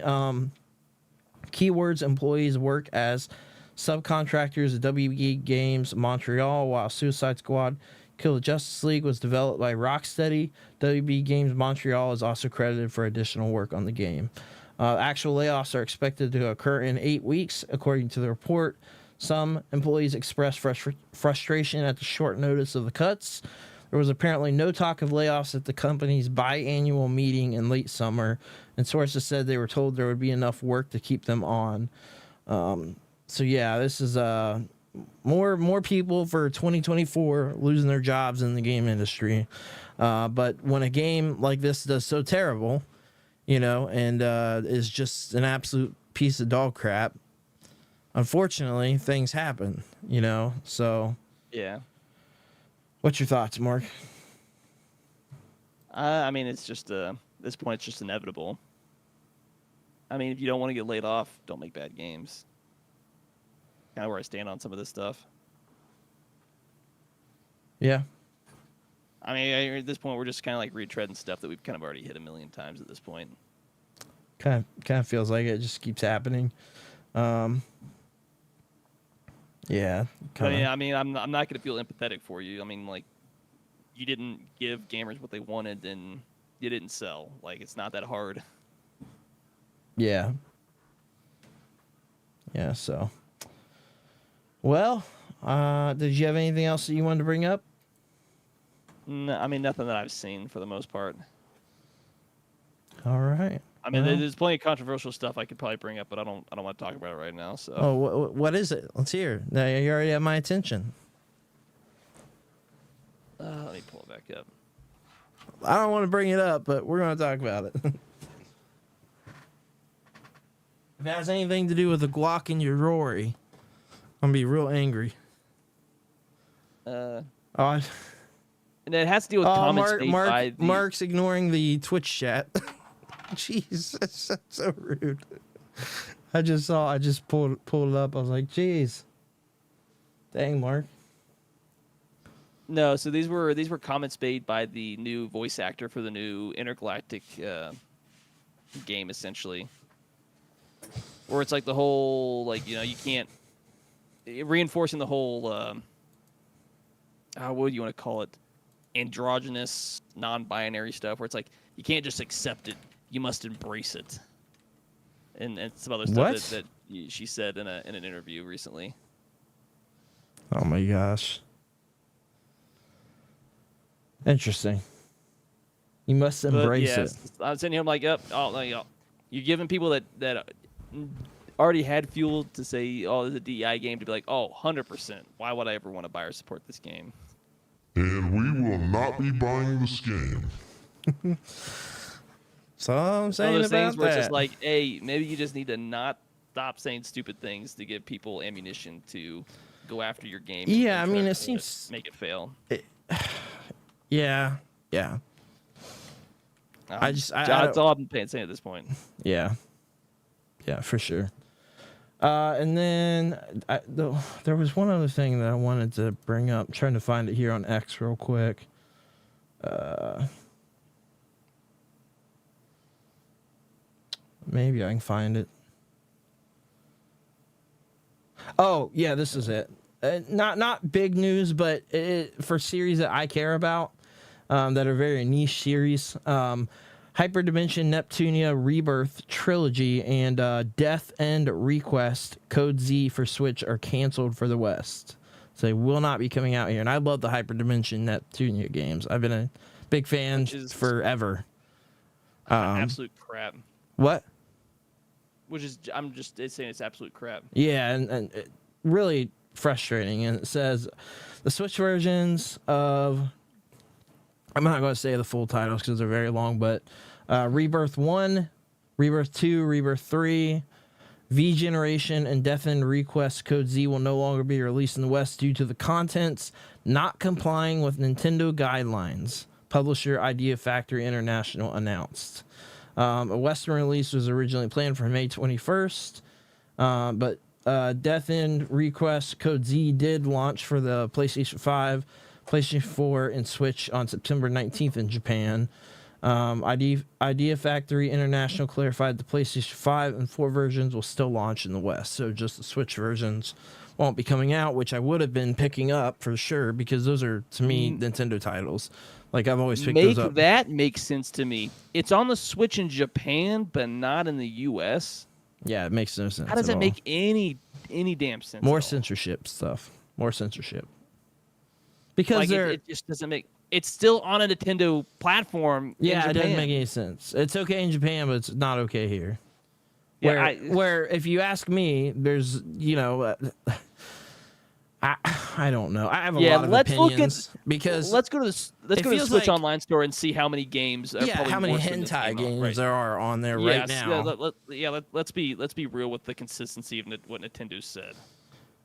keywords employees work as subcontractors at WB Games Montreal, while Suicide Squad Kill the Justice League was developed by Rocksteady. WB Games Montreal is also credited for additional work on the game. Actual layoffs are expected to occur in 8 weeks, according to the report. Some employees expressed frustration at the short notice of the cuts. There was apparently no talk of layoffs at the company's biannual meeting in late summer, and sources said they were told there would be enough work to keep them on. So yeah, this is more people for 2024 losing their jobs in the game industry. But when a game like this does so terrible, and is just an absolute piece of dog crap, unfortunately, things happen, so. Yeah. What's your thoughts, Mark? I mean, it's just, at this point, it's just inevitable. I mean, if you don't want to get laid off, don't make bad games. Kind of where I stand on some of this stuff. Yeah. I mean, at this point, we're just kind of like retreading stuff that we've kind of already hit a million times at this point. Kind of feels like it just keeps happening. Yeah. I mean, I'm not going to feel empathetic for you. I mean, like, you didn't give gamers what they wanted, and you didn't sell. Like, it's not that hard. Yeah. Yeah. So. Well, did you have anything else that you wanted to bring up? No, I mean, nothing that I've seen for the most part. All right. I mean, there's plenty of controversial stuff I could probably bring up, but I don't want to talk about it right now. So. Oh, what is it? Let's hear. Now you already have my attention. Let me pull it back up. I don't want to bring it up, but we're going to talk about it. If it has anything to do with the guac in your Rory, I'm going to be real angry. And it has to do with comments made by the... Mark's ignoring the Twitch chat. Jeez, that's so rude. I just pulled it up. I was like, jeez. Dang, Mark. No, so these were comments made by the new voice actor for the new Intergalactic game, essentially. Where it's like the whole, like, you can't... Reinforcing the whole... what would you want to call it? Androgynous, non-binary stuff, where it's like, you can't just accept it. You must embrace it, and some other stuff that she said in an interview recently. Oh my gosh! Interesting. You must embrace it. I'm sitting here. I'm like, you're giving people that already had fuel to say, "Oh, this is a DEI game," to be like, "Oh, 100%. Why would I ever want to buy or support this game?" And we will not be buying this game. So I'm saying about things where that. it's just like, hey, maybe you just need to not stop saying stupid things to give people ammunition to go after your game. Yeah, I mean, it seems make it fail. Yeah. That's all I've been saying at this point. Yeah, for sure. And then there was one other thing that I wanted to bring up. I'm trying to find it here on X real quick. Maybe I can find it. Oh, yeah, this is it. Not big news, but for series that I care about, that are very niche series. Hyperdimension Neptunia Rebirth Trilogy and Death End Request Code Z for Switch are canceled for the West. So they will not be coming out here. And I love the Hyperdimension Neptunia games. I've been a big fan forever. Absolute crap. What? I'm just saying it's absolute crap. Yeah, and it really frustrating. And it says the Switch versions of, I'm not going to say the full titles because they're very long, but Rebirth 1, Rebirth 2, Rebirth 3, V Generation, and Death End Request Code Z will no longer be released in the West due to the contents not complying with Nintendo guidelines. Publisher Idea Factory International announced. A Western release was originally planned for May 21st, but Death End Request Code Z did launch for the PlayStation 5, PlayStation 4, and Switch on September 19th in Japan. Idea Factory International clarified the PlayStation 5 and 4 versions will still launch in the West, so just the Switch versions won't be coming out, which I would have been picking up for sure because those are, to me, Nintendo titles. Like, I've always picked those up. That makes sense to me. It's on the Switch in Japan, but not in the U.S. Yeah, it makes no sense. How does that make any damn sense? More censorship stuff. More censorship. Because it just doesn't make. It's still on a Nintendo platform. Yeah, in it Japan. doesn't make any sense. It's okay in Japan, but it's not okay here. Yeah, where if you ask me, there's I don't know. I have a lot of opinions because let's go to the Switch Online store and see how many games. Are how many hentai games there are on there right now. Let's be real with the consistency of what Nintendo said.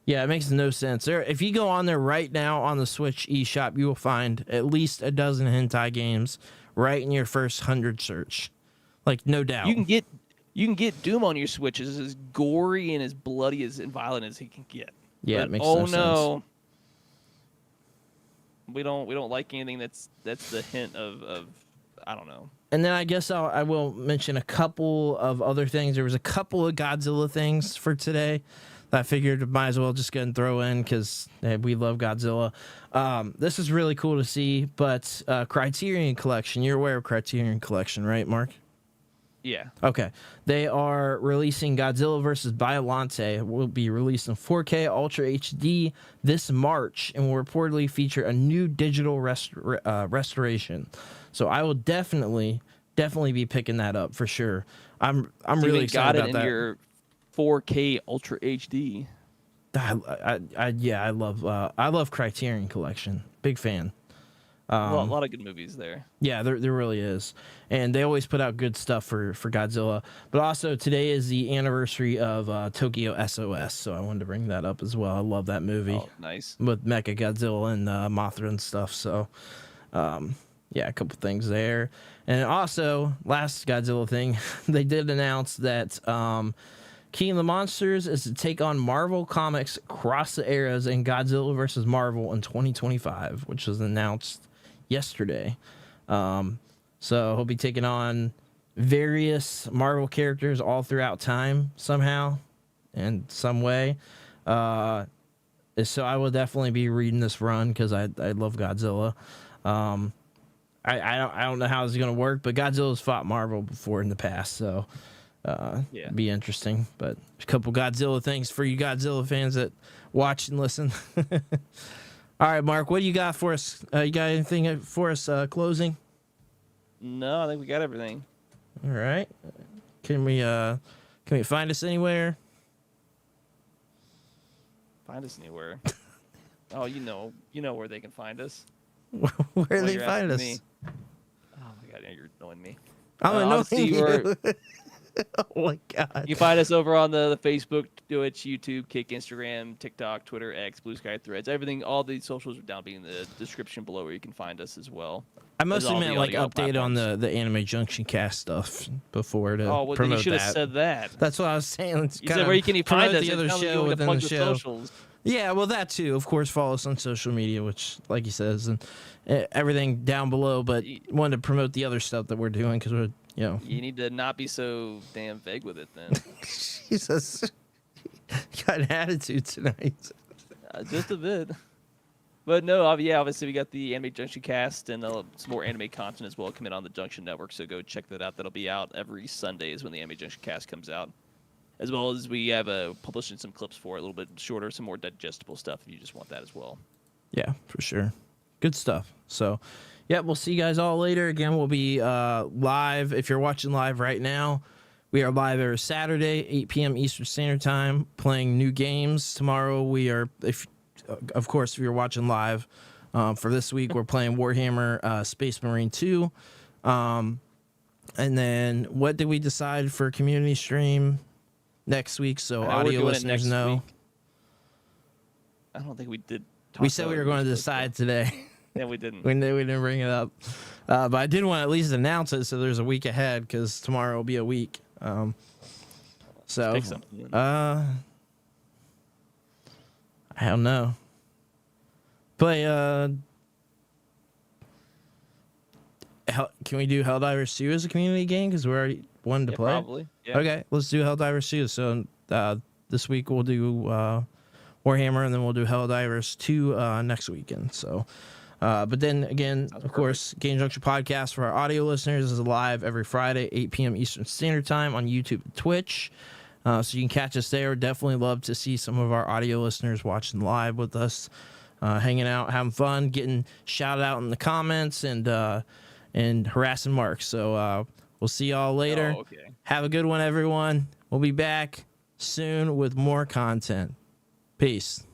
Yeah, it makes no sense. If you go on there right now on the Switch eShop, you will find at least a dozen hentai games right in your first 100 search. Like, no doubt. You can get Doom on your Switch. It's as gory and as bloody and violent as he can get. Yeah, but, it makes no sense. We don't like anything that's the hint of I don't know. And then I guess I will mention a couple of other things. There was a couple of Godzilla things for today that I figured might as well just go and throw in because we love Godzilla. This is really cool to see, but Criterion Collection. You're aware of Criterion Collection, right, Mark? Yeah. Okay. They are releasing Godzilla vs. Biollante. It will be released in 4K Ultra HD this March and will reportedly feature a new digital restoration. So I will definitely be picking that up for sure. I'm really excited about that. You got it in your 4K Ultra HD. I love Criterion Collection. Big fan. A lot of good movies there. Yeah, there really is. And they always put out good stuff for Godzilla. But also, today is the anniversary of Tokyo SOS, so I wanted to bring that up as well. I love that movie. Oh, nice. With Mecha Godzilla and Mothra and stuff. So, a couple things there. And also, last Godzilla thing, they did announce that King of the Monsters is to take on Marvel Comics Across the Eras in Godzilla vs. Marvel in 2025, which was announced yesterday. So he'll be taking on various Marvel characters all throughout time somehow in some way. So I will definitely be reading this run because I love Godzilla. I don't know how it's going to work, but Godzilla's fought Marvel before in the past, so be interesting. But a couple Godzilla things for you Godzilla fans that watch and listen. All right, Mark, what do you got for us? You got anything for us closing? No, I think we got everything. All right. Can we find us anywhere? Find us anywhere. Oh, you know where they can find us. Where do they find us? Me. Oh my god, you're annoying me. I'm annoying you. Oh my god. You find us over on the Facebook, Twitch, YouTube, Kick, Instagram, TikTok, Twitter, X, Blue Sky, Threads. Everything, all the socials are down in the description below where you can find us as well. I mostly meant like update on the Anime Junction Cast stuff before to promote that. Then you should have said that. That's what I was saying. You said where can you find us? The other show within the show. Socials. Yeah, well, that too. Of course, follow us on social media, which, like he says, and everything down below. But wanted to promote the other stuff that we're doing because we're, You need to not be so damn vague with it, then. Jesus, you got an attitude tonight. Just a bit. But no, obviously we got the Anime Junction Cast and some more anime content as well coming on the Junction Network. So go check that out. That'll be out every Sunday is when the Anime Junction Cast comes out. as well as we have publishing some clips for it, a little bit shorter, some more digestible stuff if you just want that as well. Yeah, for sure. Good stuff. So, yeah, we'll see you guys all later. Again, we'll be live. If you're watching live right now, we are live every Saturday, 8 p.m. Eastern Standard Time, playing new games. Tomorrow we are, of course, if you're watching live, for this week, we're playing Warhammer Space Marine 2. And then what did we decide for community stream next week? So audio listeners know. I don't think we did. We said we were going to decide today. Yeah, we didn't. we didn't bring it up. But I did want to at least announce it so there's a week ahead because tomorrow will be a week. So, Pick something. I don't know. Play, can we do Helldivers 2 as a community game? Because we already wanted to play. Probably. Yeah. Okay, let's do Helldivers 2. So this week we'll do Warhammer, and then we'll do Helldivers 2 next weekend. So, but then again, of course, Game Junction Podcast for our audio listeners is live every Friday, 8 p.m. Eastern Standard Time on YouTube and Twitch. So you can catch us there. Definitely love to see some of our audio listeners watching live with us, hanging out, having fun, getting shouted out in the comments, and harassing Mark. So we'll see y'all later. Oh, okay. Have a good one, everyone. We'll be back soon with more content. Peace.